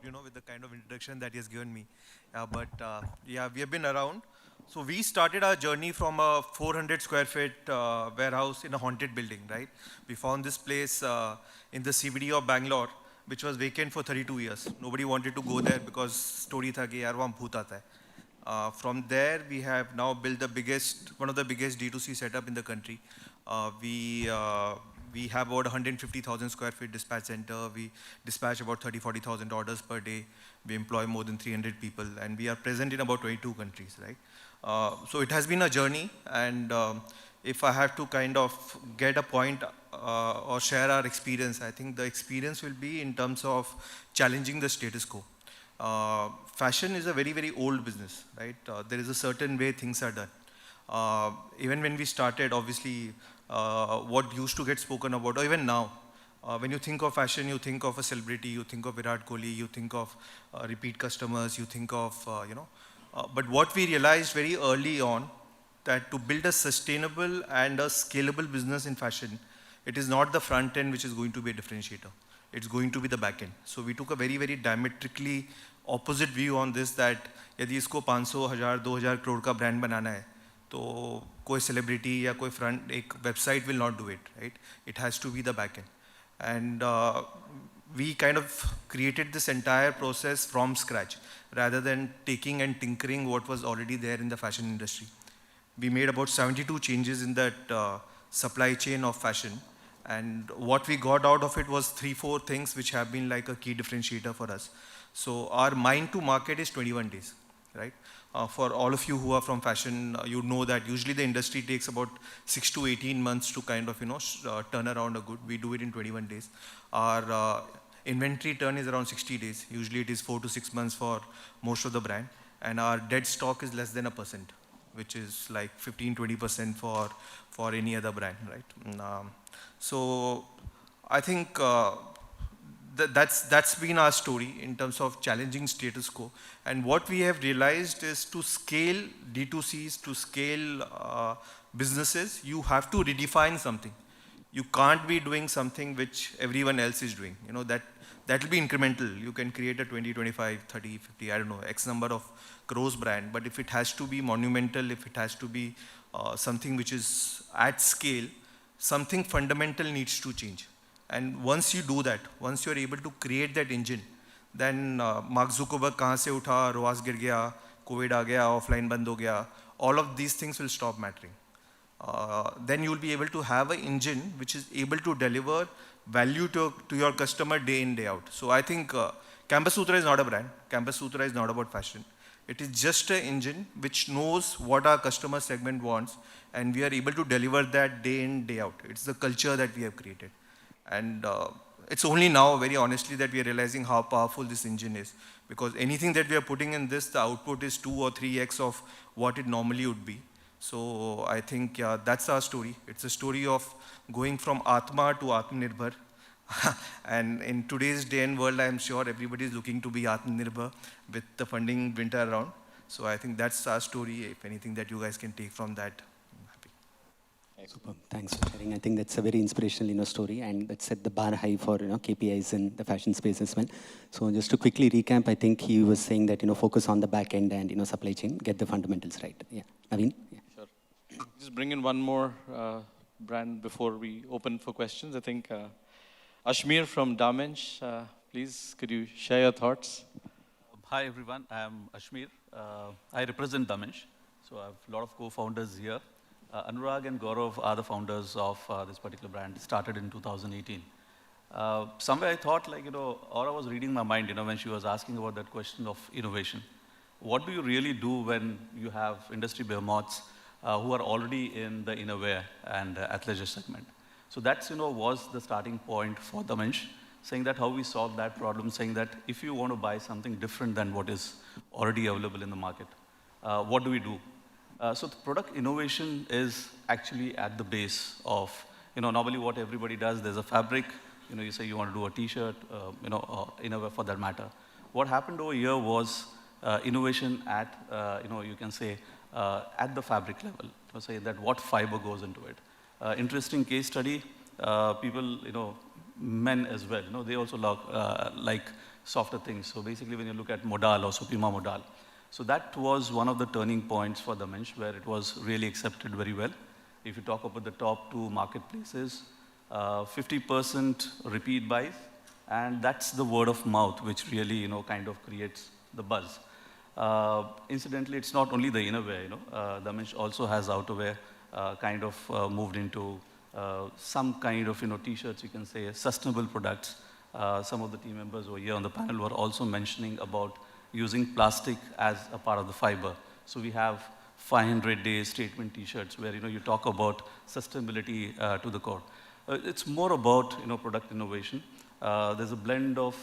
You know, with the kind of introduction that he has given me. Yeah, we have been around. So we started our journey from a 400 square feet warehouse in a haunted building, right? We found this place in the CBD of Bangalore, which was vacant for 32 years. Nobody wanted to go there because story tha ki yaar wahan bhoot aata hai. From there, we have now built one of the biggest D2C setup in the country. We have about 150,000 square feet dispatch center. We dispatch about 40,000 orders per day. We employ more than 300 people, and we are present in about 22 countries, right? So it has been a journey, and if I have to kind of get a point or share our experience, I think the experience will be in terms of challenging the status quo. Fashion is a very, very old business, right? There is a certain way things are done. Even when we started, obviously, what used to get spoken about, or even now, when you think of fashion, you think of a celebrity, you think of Virat Kohli, you think of repeat customers, you think of, you know. But what we realized very early on, that to build a sustainable and a scalable business in fashion, it is not the front end which is going to be a differentiator. It's going to be the back end. So we took a very, very diametrically opposite view on this, that यदि इसको 500, 1000, 2000 crore का brand बनाना है, तो कोई celebrity या कोई front एक website will not do it, right? It has to be the back end. And we kind of created this entire process from scratch, rather than taking and tinkering what was already there in the fashion industry. We made about 72 changes in that supply chain of fashion. And what we got out of it was 3-4 things which have been like a key differentiator for us. So our mind to market is 21 days, right? For all of you who are from fashion, you know that usually the industry takes about 6 to 18 months to kind of, you know, turn around a good. We do it in 21 days. Our inventory turn is around 60 days. Usually it is 4 to 6 months for most of the brand. And our dead stock is less than 1%, which is like 15-20% for any other brand, right? So I think that's been our story in terms of challenging status quo. And what we have realized is to scale D2Cs, to scale businesses, you have to redefine something. You can't be doing something which everyone else is doing. You know, that will be incremental. You can create a 20, 25, 30, 50, I don't know, X number of crores brand. But if it has to be monumental, if it has to be something which is at scale, something fundamental needs to change. And once you do that, once you're able to create that engine, then Mark Zuckerberg kahan se utha, ROAS gir gaya, COVID aa gaya, offline band ho gaya, all of these things will stop mattering. then you'll be able to have an engine which is able to deliver value to your customer day in, day out. So I think 𝐻𝐵 is not a brand. 𝐻𝐵 is not about fashion. It is just an engine which knows what our customer segment wants, and we are able to deliver that day in, day out. It's the culture that we have created. And it's only now, very honestly, that we are realizing how powerful this engine is. Because anything that we are putting in this, the output is 2 or 3x of what it normally would be. So I think, yeah, that's our story. It's a story of going from Atma to Atmanirbhar. And in today's day and world, I'm sure everybody is looking to be Atmanirbhar with the funding winter around. So I think that's our story. If anything that you guys can take from that, I'm happy. Super. Thanks for sharing. I think that's a very inspirational, story, and that set the bar high for, KPIs in the fashion space as well. So just to quickly recap, I think he was saying that, focus on the back end and, supply chain, get the fundamentals right. Yeah. Naveen? Yeah. Sure. Just bring in one more brand before we open for questions. I think Ashmir from 𝐷𝐻𝐻, please, could you share your thoughts? Hi, everyone. I'm Ashmir. I represent 𝐷𝐻𝐻. So I have a lot of co-founders here. Anurag and Gaurav are the founders of this particular brand. It started in 2018. Somewhere I thought, Aura was reading my mind, when she was asking about that question of innovation. What do you really do when you have industry behemoths who are already in the innerwear and athleisure segment? So that's, was the starting point for 𝐷𝐻𝐻, saying that how we solve that problem, saying that if you want to buy something different than what is already available in the market, what do we do? So the product innovation is actually at the base of, normally what everybody does, there's a fabric, you say you want to do a t-shirt, or innerwear for that matter. What happened over here was innovation at, you can say, at the fabric level, to say that what fiber goes into it. Interesting case study, people, men as well, they also like softer things. So basically when you look at modal or Supima modal, so that was one of the turning points for 𝐷𝐻𝐻 where it was really accepted very well. If you talk about the top 2 marketplaces, 50% repeat buys, and that's the word of mouth which really, kind of creates the buzz. Incidentally, it's not only the innerwear, 𝐷𝐻𝐻 also has outerwear, kind of moved into some kind of, t-shirts, you can say, sustainable products. Some of the team members over here on the panel were also mentioning about using plastic as a part of the fiber. So we have 500-day statement t-shirts where, you talk about sustainability to the core. It's more about, product innovation. There's a blend of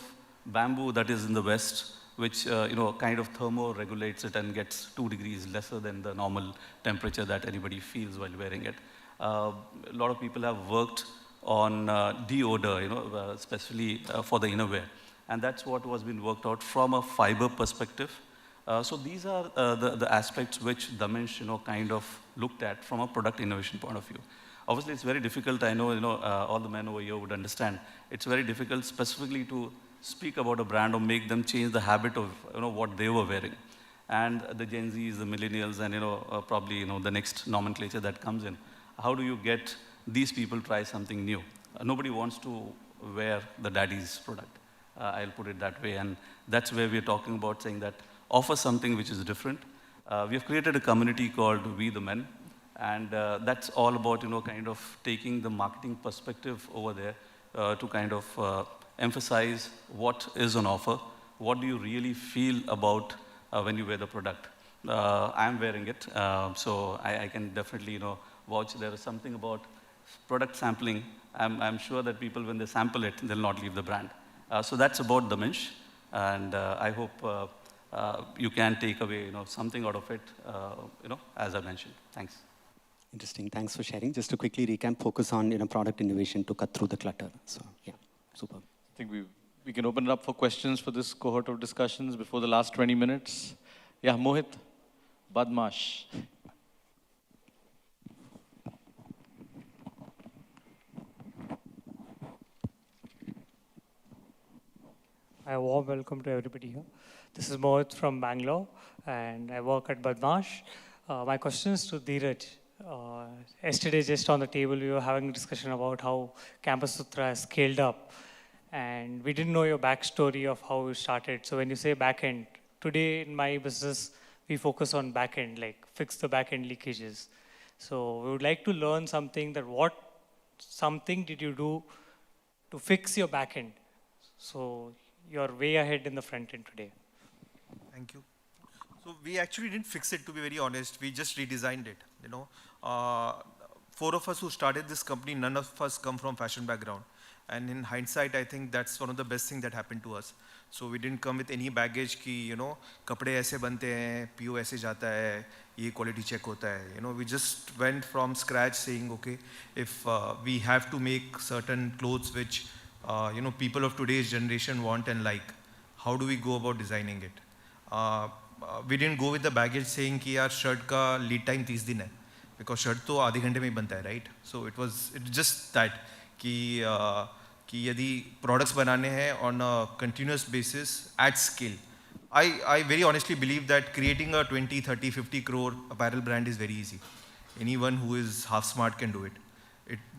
bamboo that is in the West, which, kind of thermo-regulates it and gets 2 degrees lesser than the normal temperature that anybody feels while wearing it. A lot of people have worked on deodor, especially for the innerwear. And that's what was being worked out from a fiber perspective. So these are the aspects which 𝐷𝐻𝐻, kind of looked at from a product innovation point of view. Obviously, it's very difficult. I know, all the men over here would understand. It's very difficult specifically to speak about a brand or make them change the habit of, what they were wearing. And the Gen Zs, the millennials, and, probably, the next nomenclature that comes in. How do you get these people try something new? Nobody wants to wear the daddy's product. I'll put it that way. And that's where we're talking about saying that offer something which is different. We have created a community called We the Men. And that's all about, kind of taking the marketing perspective over there to kind of emphasize what is on offer. What do you really feel about when you wear the product? I'm wearing it, so I can definitely, vouch. There is something about product sampling. I'm sure that people, when they sample it, they'll not leave the brand. So that's about 𝐷𝐻𝐻, and I hope you can take away, something out of it, as I mentioned. Thanks. Interesting. Thanks for sharing. Just to quickly recap, focus on, product innovation to cut through the clutter. So, yeah, super. I think we can open it up for questions for this cohort of discussions before the last 20 minutes. Yeah, Mohit, 𝐷𝐻𝐻. A warm welcome to everybody here. This is Mohit from Bangalore, and I work at 𝐷𝐻𝐻. My question is to Dheeraj. Yesterday, just on the table, we were having a discussion about how 𝐻𝐵 has scaled up. And we didn't know your backstory of how you started. So when you say backend, today in my business, we focus on backend, like fix the backend leakages. So we would like to learn something that something did you do to fix your backend? So you're way ahead in the front end today. Thank you. So we actually didn't fix it, to be very honest. We just redesigned it. You know, four of us who started this company, none of us come from fashion background. And in hindsight, I think that's one of the best things that happened to us. So we didn't come with any baggage ki, you know, kapde aise bante hain, PO aise jata hai, ye quality check hota hai. You know, we just went from scratch saying, okay, if we have to make certain clothes which, you know, people of today's generation want and like, how do we go about designing it? We didn't go with the baggage saying कि यार shirt का lead time 30 दिन है, because shirt तो आधे घंटे में ही बनता है, right? So it just that कि यदि products बनाने हैं on a continuous basis at scale. I very honestly believe that creating a 20, 30, 50 crore apparel brand is very easy. Anyone who is half smart can do it.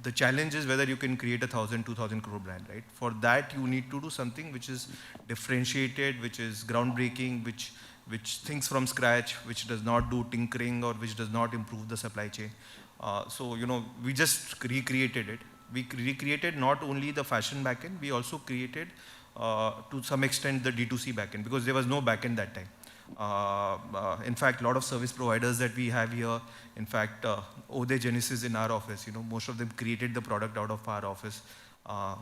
The challenge is whether you can create a 1,000, 2,000 crore brand, right? For that, you need to do something which is differentiated, which is groundbreaking, which thinks from scratch, which does not do tinkering or which does not improve the supply chain. So, you know, we just recreated it. We recreated not only the fashion backend, we also created, to some extent, the D2C backend, because there was no backend that time. In fact, a lot of service providers that we have here, in fact, 𝐂𝐧𝐮𝐬𝐬 is in our office. You know, most of them created the product out of our office.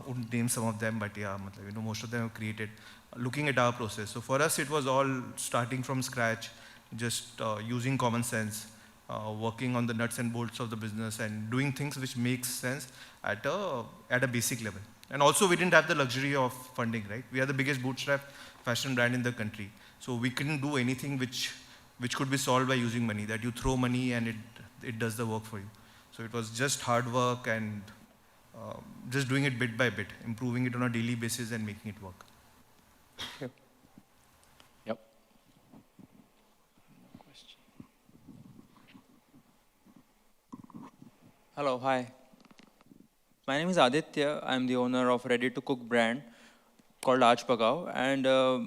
Wouldn't name some of them, but yeah, you know, most of them have created, looking at our process. So for us, it was all starting from scratch, just using common sense, working on the nuts and bolts of the business and doing things which makes sense at a basic level. And also, we didn't have the luxury of funding, right? We are the biggest bootstrap fashion brand in the country. So we couldn't do anything which could be solved by using money, that you throw money and it does the work for you. So it was just hard work and just doing it bit by bit, improving it on a daily basis and making it work. Yep. Hello, hi. My name is Aditya. I'm the owner of ready-to-cook brand called 𝐻𝐵𝐿𝐿𝐻. And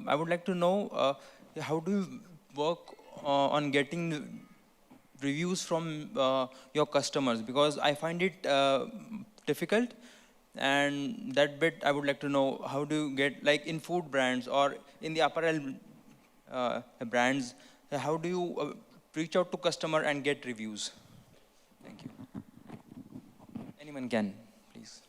I would like to know, how do you work on getting reviews from your customers? Because I find it difficult. And that bit, I would like to know, how do you get, like in food brands or in the apparel brands, how do you reach out to customer and get reviews? Thank you. Anyone can, please.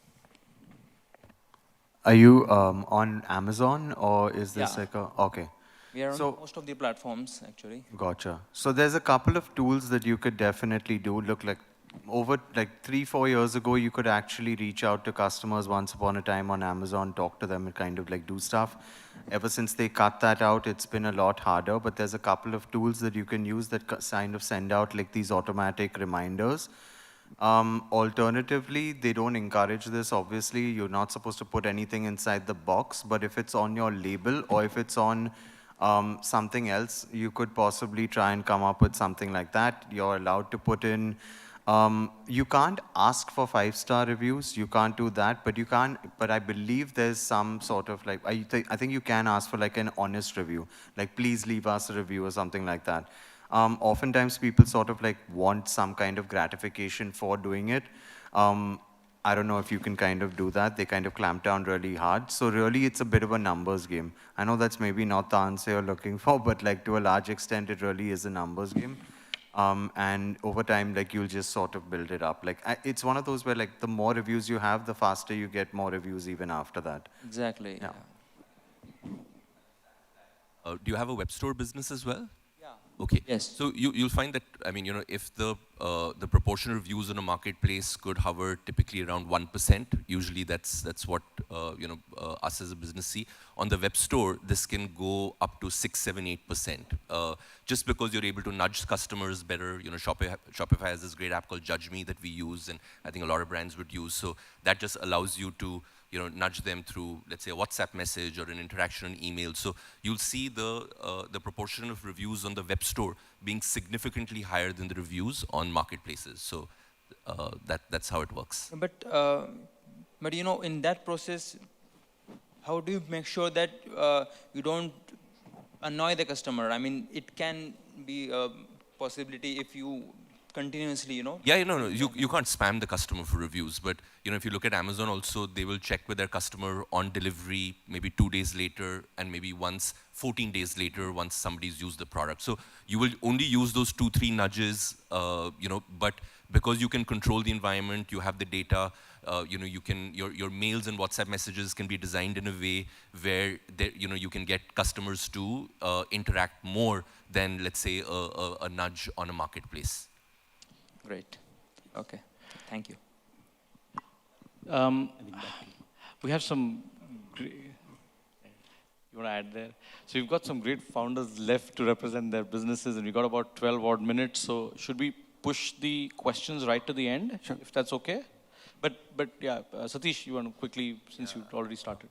Are you on Amazon, or is this like a, okay. We are on most of the platforms, actually. Gotcha. So there's a couple of tools that you could definitely do. Look, like over like 3-4 years ago, you could actually reach out to customers once upon a time on Amazon, talk to them and kind of like do stuff. Ever since they cut that out, it's been a lot harder, but there's a couple of tools that you can use that kind of send out like these automatic reminders. Alternatively, they don't encourage this. Obviously, you're not supposed to put anything inside the box, but if it's on your label or if it's on something else, you could possibly try and come up with something like that. You're allowed to put in, you can't ask for 5-star reviews, you can't do that, but you can't, but I believe there's some sort of like, I think you can ask for like an honest review, like please leave us a review or something like that. Oftentimes people sort of like want some kind of gratification for doing it. I don't know if you can kind of do that. They kind of clamp down really hard. So really it's a bit of a numbers game. I know that's maybe not the answer you're looking for, but like to a large extent, it really is a numbers game. And over time, like you'll just sort of build it up. Like it's one of those where like the more reviews you have, the faster you get more reviews even after that. Exactly. Yeah. Do you have a web store business as well? Yeah. Okay. Yes. So you'll find that, I mean, you know, if the proportion of reviews in a marketplace could hover typically around 1%, usually that's what, you know, us as a business see. On the web store, this can go up to 6, 7, 8%. Just because you're able to nudge customers better. You know, Shopify has this great app called _JUDGE_ME that we use, and I think a lot of brands would use. So that just allows you to, you know, nudge them through, let's say, a WhatsApp message or an interaction on email. So you'll see the proportion of reviews on the web store being significantly higher than the reviews on marketplaces. So that's how it works. But you know, in that process, how do you make sure that you don't annoy the customer? I mean, it can be a possibility if you continuously, Yeah, no, you can't spam the customer for reviews, but if you look at Amazon also, they will check with their customer on delivery, maybe 2 days later, and maybe once 14 days later, once somebody's used the product. So you will only use those 2-3 nudges, but because you can control the environment, you have the data, you can, your mails and WhatsApp messages can be designed in a way where you can get customers to interact more than, let's say, a nudge on a marketplace. Great. Okay. Thank you. We have some great, you want to add there? So we've got some great founders left to represent their businesses, and we've got about 12 odd minutes. So should we push the questions right to the end, if that's okay? But yeah, Satish, you want to quickly, since you've already started.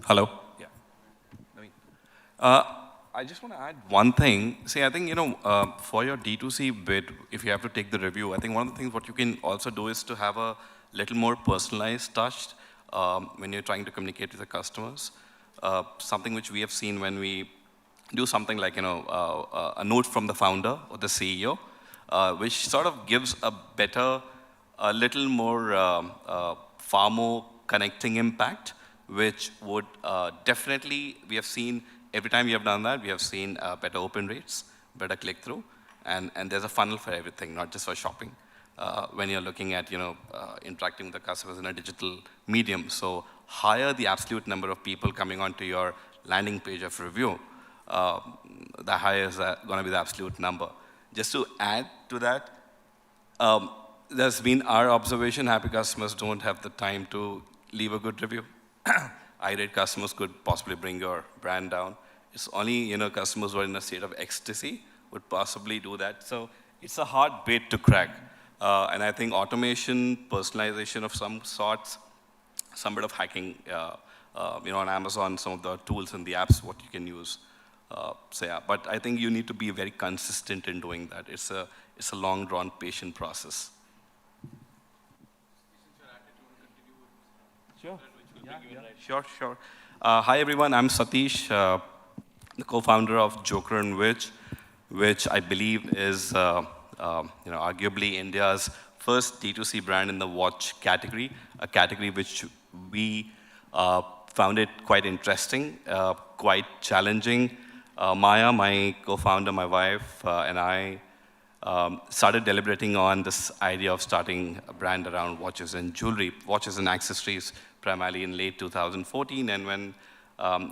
Hello. Yeah. I just want to add one thing. See, I think, for your D2C bit, if you have to take the review, I think one of the things what you can also do is to have a little more personalized touch when you're trying to communicate with the customers. Something which we have seen when we do something like, a note from the founder or the CEO, which sort of gives a better, a little more, far more connecting impact, which would definitely, we have seen, every time we have done that, we have seen better open rates, better click-through, and there's a funnel for everything, not just for shopping. When you're looking at, interacting with the customers in a digital medium. So higher the absolute number of people coming onto your landing page of review, the higher is going to be the absolute number. Just to add to that, there's been our observation, happy customers don't have the time to leave a good review. Irate customers could possibly bring your brand down. It's only, customers who are in a state of ecstasy would possibly do that. So it's a hard bait to crack. And I think automation, personalization of some sorts, some bit of hacking, on Amazon, some of the tools and the apps, what you can use. So yeah, but I think you need to be very consistent in doing that. It's a long drawn, patient process. Sure. Sure. Hi everyone, I'm Satish, the co-founder of 𝐁𝐿, which I believe is arguably India's first D2C brand in the watch category, a category which we found it quite interesting, quite challenging. Maya, my co-founder, my wife, and I started deliberating on this idea of starting a brand around watches and jewelry, watches and accessories, primarily in late 2014. And when,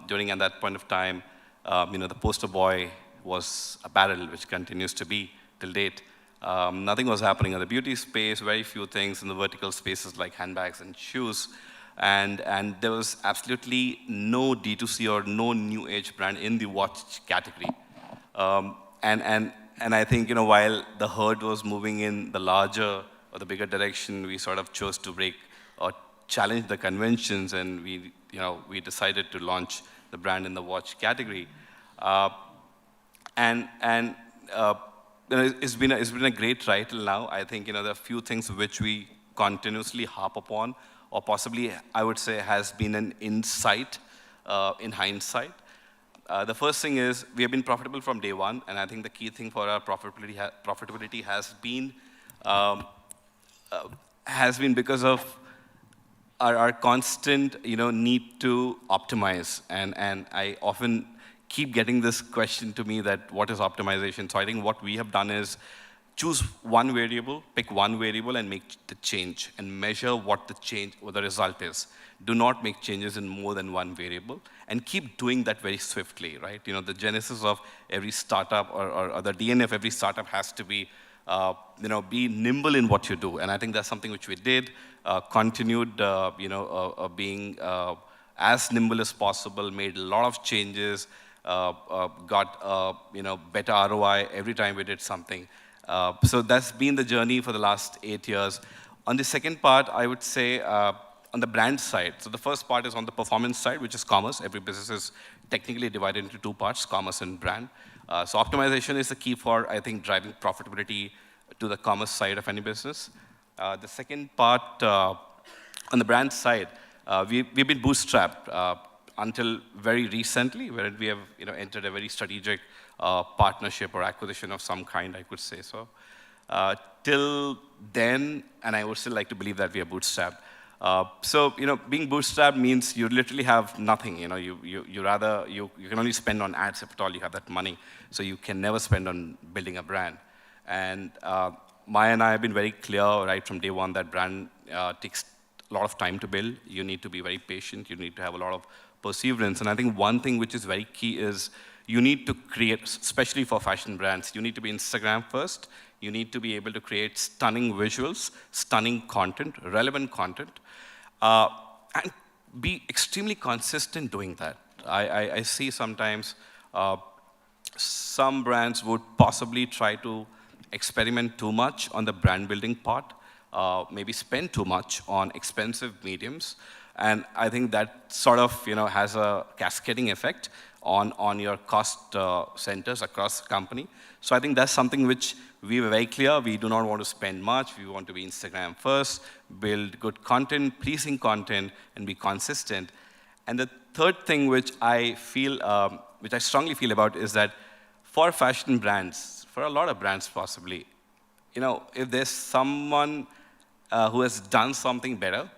during at that point of time, the poster boy was apparel, which continues to be till date. Nothing was happening in the beauty space, very few things in the vertical spaces like handbags and shoes. And there was absolutely no D2C or no new age brand in the watch category. And I think, while the herd was moving in the larger or the bigger direction, we sort of chose to break or challenge the conventions, and we decided to launch the brand in the watch category. It's been a great ride till now. I think, there are a few things which we continuously harp upon, or possibly, I would say, has been an insight in hindsight. The first thing is, we have been profitable from day one, and I think the key thing for our profitability has been because of our constant, need to optimize. And I often keep getting this question to me that what is optimization? So I think what we have done is choose one variable, pick one variable and make the change and measure what the result is. Do not make changes in more than one variable and keep doing that very swiftly, right? The genesis of every startup or the DNA of every startup has to be, be nimble in what you do. And I think that's something which we did, continued, being as nimble as possible, made a lot of changes, got, better ROI every time we did something. So that's been the journey for the last 8 years. On the second part, I would say, on the brand side. So the first part is on the performance side, which is commerce. Every business is technically divided into two parts, commerce and brand. So optimization is the key for, I think, driving profitability to the commerce side of any business. The second part, on the brand side, we've been bootstrapped. until very recently, where we have entered a very strategic partnership or acquisition of some kind, I could say so. Till then, and I would still like to believe that we are bootstrapped. So being bootstrapped means you literally have nothing. You can only spend on ads if at all you have that money. So you can never spend on building a brand. And Maya and I have been very clear right from day one that brand takes a lot of time to build. You need to be very patient. You need to have a lot of perseverance. And I think one thing which is very key is you need to create, especially for fashion brands, you need to be Instagram first. You need to be able to create stunning visuals, stunning content, relevant content, and be extremely consistent doing that. I see sometimes some brands would possibly try to experiment too much on the brand building part, maybe spend too much on expensive mediums. And I think that sort of has a cascading effect on your cost centers across the company. So I think that's something which we were very clear. We do not want to spend much. We want to be Instagram first, build good content, pleasing content, and be consistent. And the third thing which I feel, which I strongly feel about is that for fashion brands, for a lot of brands possibly, if there's someone who has done something better,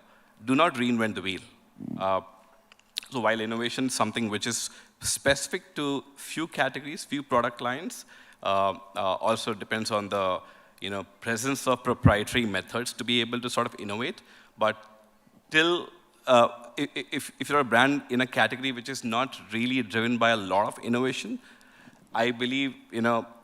do not reinvent the wheel. So while innovation is something which is specific to few categories, few product lines, also depends on the presence of proprietary methods to be able to sort of innovate. But till if you're a brand in a category which is not really driven by a lot of innovation, I believe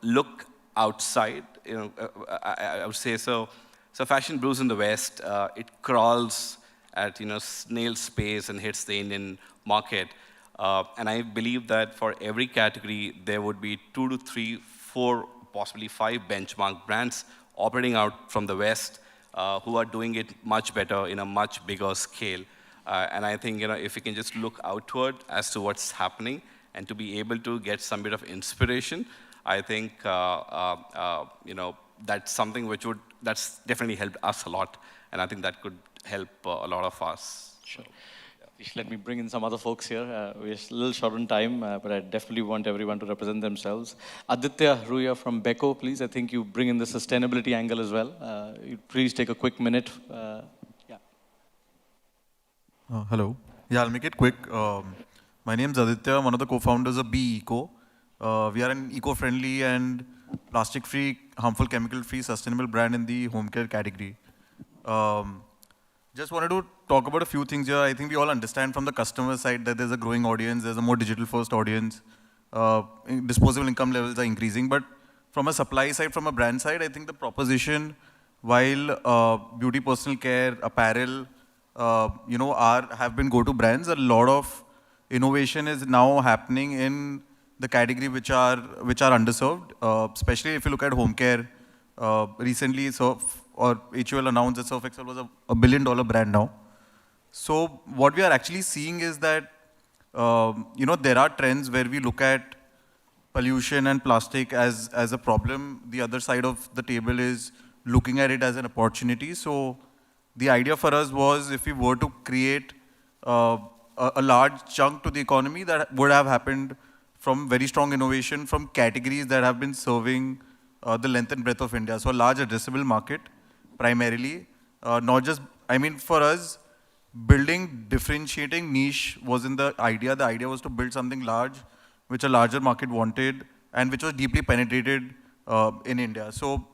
look outside. I would say so. So fashion brews in the West. It crawls at snail's pace and hits the Indian market. And I believe that for every category, there would be 2 to 3, 4, possibly 5 benchmark brands operating out from the West who are doing it much better in a much bigger scale. And I think if we can just look outward as to what's happening and to be able to get some bit of inspiration, I think that's something that's definitely helped us a lot. And I think that could help a lot of us. Sure. Let me bring in some other folks here. We're a little short on time, but I definitely want everyone to represent themselves. Aditya Ruya from 𝐵ECO, please. I think you bring in the sustainability angle as well. Please take a quick minute. Hello. Yeah, I'll make it quick. My name is Aditya. I'm one of the co-founders of 𝐵ECO. We are an eco-friendly and plastic-free, harmful chemical-free, sustainable brand in the home care category. Just wanted to talk about a few things here. I think we all understand from the customer side that there's a growing audience, there's a more digital-first audience. Disposable income levels are increasing. But from a supply side, from a brand side, I think the proposition, while beauty, personal care, apparel, have been go-to brands, a lot of innovation is now happening in the category which are underserved, especially if you look at home care. Recently, HUL announced that Surf Excel was a $1 billion brand now. So what we are actually seeing is that there are trends where we look at pollution and plastic as a problem. The other side of the table is looking at it as an opportunity. So the idea for us was, if we were to create a large chunk to the economy, that would have happened from very strong innovation from categories that have been serving the length and breadth of India. So a large addressable market, primarily. Not just, for us, building differentiating niche wasn't the idea. The idea was to build something large, which a larger market wanted, and which was deeply penetrated in India. So,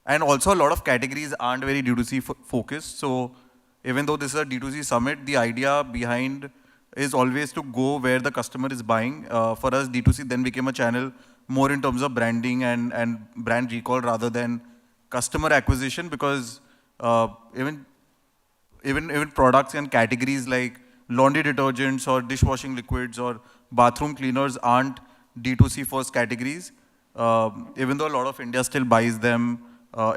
and also a lot of categories aren't very D2C focused. So even though this is a D2C summit, the idea behind is always to go where the customer is buying. For us, D2C then became a channel more in terms of branding and brand recall rather than customer acquisition, because even products and categories like laundry detergents or dishwashing liquids or bathroom cleaners aren't D2C first categories, even though a lot of India still buys them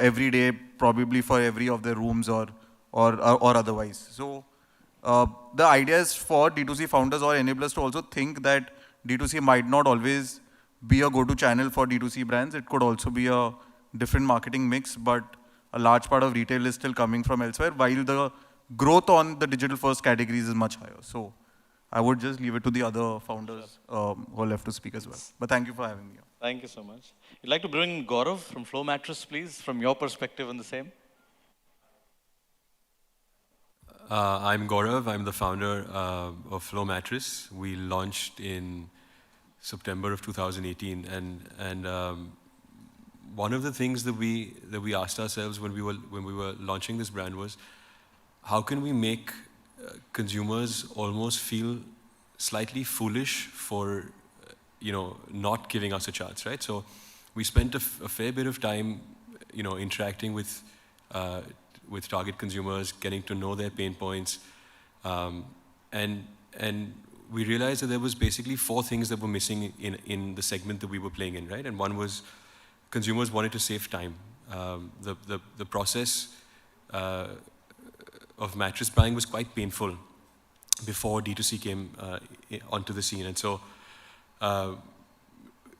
every day, probably for every of their rooms or otherwise. So the idea is for D2C founders or enablers to also think that D2C might not always be a go-to channel for D2C brands. It could also be a different marketing mix, but a large part of retail is still coming from elsewhere, while the growth on the digital first categories is much higher. So I would just leave it to the other founders who are left to speak as well. But thank you for having me. Thank you so much. You'd like to bring in Gaurav from Flow Mattress, please, from your perspective on the same. I'm Gaurav. I'm the founder of Flow Mattress. We launched in September of 2018, and one of the things that we asked ourselves when we were launching this brand was, how can we make consumers almost feel slightly foolish for not giving us a chance, right? So we spent a fair bit of time interacting with target consumers, getting to know their pain points, and we realized that there was basically 4 things that were missing in the segment that we were playing in, right? And one was consumers wanted to save time. The process of mattress buying was quite painful before D2C came onto the scene, and so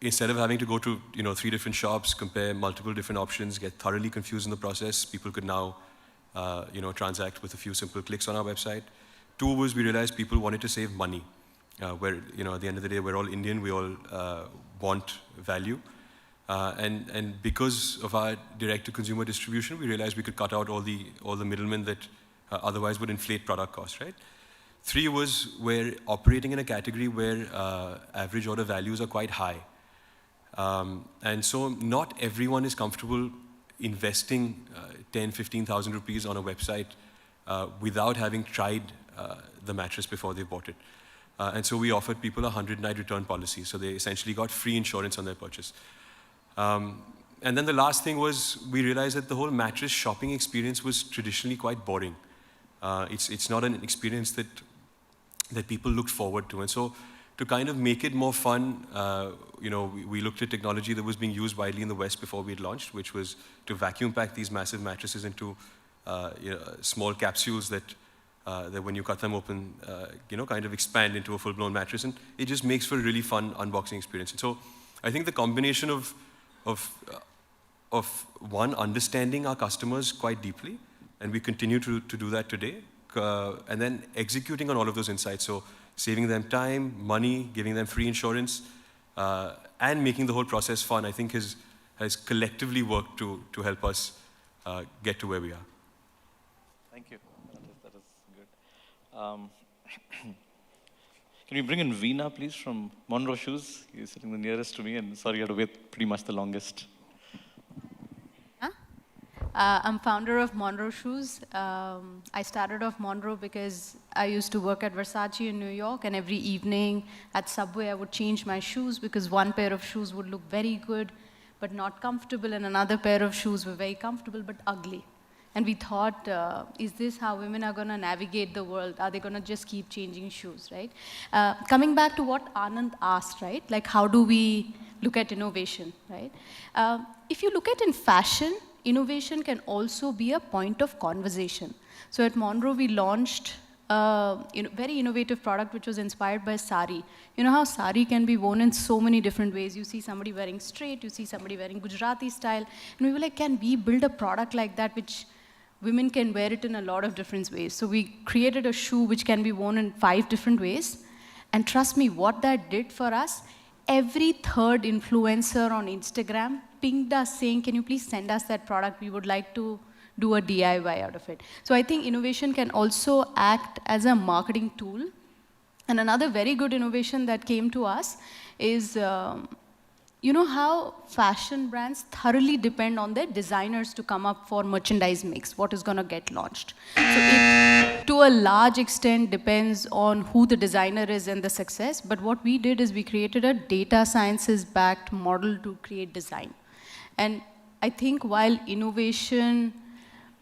instead of having to go to 3 different shops, compare multiple different options, get thoroughly confused in the process, people could now transact with a few simple clicks on our website. 2 was we realized people wanted to save money. Where at the end of the day, we're all Indian, we all want value. And because of our direct-to-consumer distribution, we realized we could cut out all the middlemen that otherwise would inflate product costs, right? 3 was we're operating in a category where average order values are quite high. And so not everyone is comfortable investing 10, 15,000 rupees on a website without having tried the mattress before they bought it. And so we offered people a 100-night return policy. So they essentially got free insurance on their purchase. And then the last thing was we realized that the whole mattress shopping experience was traditionally quite boring. It's not an experience that people looked forward to. And so to kind of make it more fun, we looked at technology that was being used widely in the West before we had launched, which was to vacuum pack these massive mattresses into small capsules that when you cut them open, kind of expand into a full-blown mattress. And it just makes for a really fun unboxing experience. And so I think the combination of one, understanding our customers quite deeply, and we continue to do that today, and then executing on all of those insights. So saving them time, money, giving them free insurance, and making the whole process fun, I think has collectively worked to help us get to where we are. Thank you. That is good. Can we bring in Veena, please, from Monroe Shoes? He's sitting the nearest to me, and sorry, you had to wait pretty much the longest. I'm founder of Monroe Shoes. I started off Monroe because I used to work at Versace in New York, and every evening at Subway I would change my shoes because one pair of shoes would look very good but not comfortable, and another pair of shoes were very comfortable but ugly. And we thought, is this how women are going to navigate the world? Are they going to just keep changing shoes, right? Coming back to what Anand asked, right? Like, how do we look at innovation, right? If you look at in fashion, innovation can also be a point of conversation. So at Monroe, we launched a very innovative product which was inspired by sari. You know how sari can be worn in so many different ways. You see somebody wearing straight, you see somebody wearing Gujarati style. And we were like, can we build a product like that which women can wear it in a lot of different ways? So we created a shoe which can be worn in 5 different ways. And trust me, what that did for us, every third influencer on Instagram pinged us saying, can you please send us that product? We would like to do a DIY out of it. So I think innovation can also act as a marketing tool. And another very good innovation that came to us is, you know how fashion brands thoroughly depend on their designers to come up for merchandise mix, what is going to get launched. So it, to a large extent, depends on who the designer is and the success. But what we did is we created a data sciences-backed model to create design. And I think while innovation,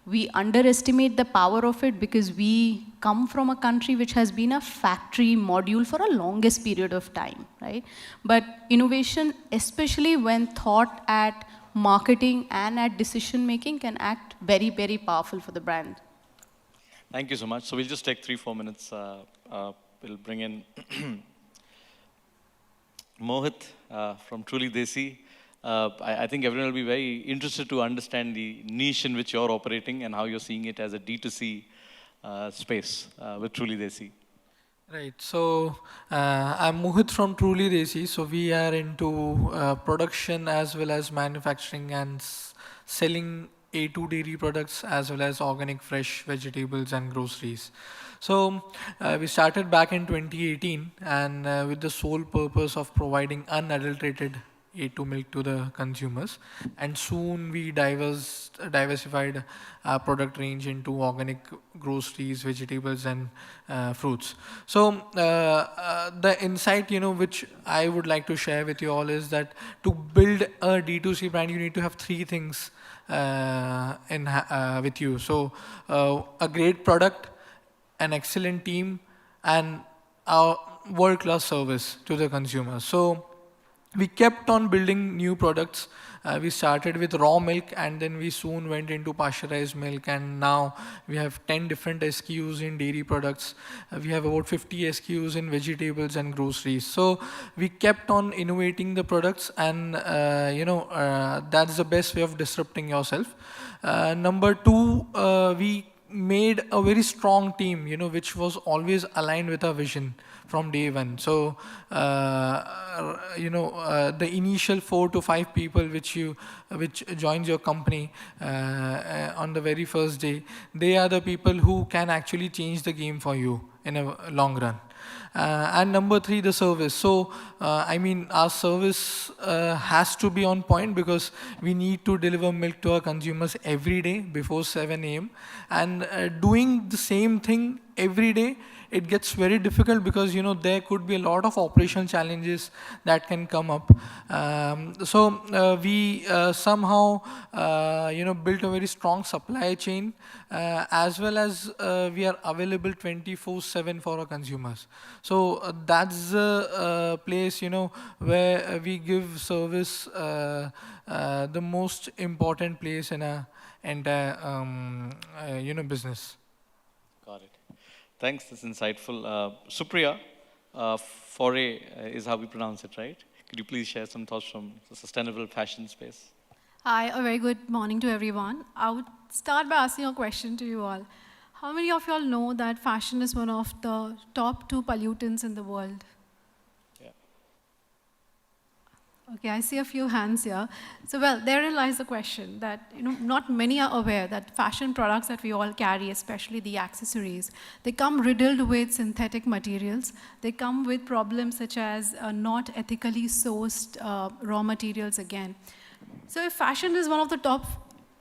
we underestimate the power of it because we come from a country which has been a factory module for a longest period of time, right? But innovation, especially when thought at marketing and at decision making, can act very, very powerful for the brand. Thank you so much. So we'll just take 3-4 minutes. We'll bring in Mohit from Truly Desi. I think everyone will be very interested to understand the niche in which you're operating and how you're seeing it as a D2C space with Truly Desi. Right. So I'm Mohit from Truly Desi. So we are into production as well as manufacturing and selling A2 dairy products as well as organic fresh vegetables and groceries. So we started back in 2018 and with the sole purpose of providing unadulterated A2 milk to the consumers, and soon we diversified our product range into organic groceries, vegetables, and fruits. So the insight, which I would like to share with you all is that to build a D2C brand, you need to have three things with you. So a great product, an excellent team, and a world-class service to the consumer. So we kept on building new products. We started with raw milk and then we soon went into pasteurized milk, and now we have 10 different SKUs in dairy products. We have about 50 SKUs in vegetables and groceries. So we kept on innovating the products, and that's the best way of disrupting yourself. Number two, we made a very strong team, which was always aligned with our vision from day one. So, the initial 4 to 5 people which joins your company on the very first day, they are the people who can actually change the game for you in a long run. And number three, the service. So, our service has to be on point because we need to deliver milk to our consumers every day before 7 a.m. And doing the same thing every day, it gets very difficult because, there could be a lot of operational challenges that can come up. We somehow, built a very strong supply chain as well as we are available 24/7 for our consumers. So that's the place, where we give service the most important place in a entire, business. Got it. Thanks, that's insightful. Supriya, foray is how we pronounce it, right? Could you please share some thoughts from the sustainable fashion space? Hi, a very good morning to everyone. I would start by asking a question to you all. How many of you all know that fashion is one of the top 2 pollutants in the world? Okay, I see a few hands here. So, well, therein lies the question that, not many are aware that fashion products that we all carry, especially the accessories, they come riddled with synthetic materials. They come with problems such as not ethically sourced raw materials again. So if fashion is one of the top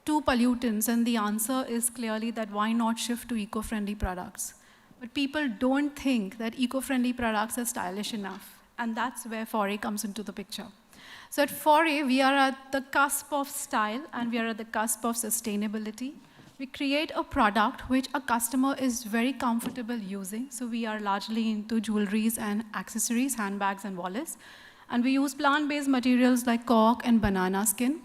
2 pollutants, and the answer is clearly that why not shift to eco-friendly products? But people don't think that eco-friendly products are stylish enough. And that's where Foray comes into the picture. So at Foray, we are at the cusp of style and we are at the cusp of sustainability. We create a product which a customer is very comfortable using. So we are largely into jewelries and accessories, handbags and wallets. And we use plant-based materials like cork and banana skin.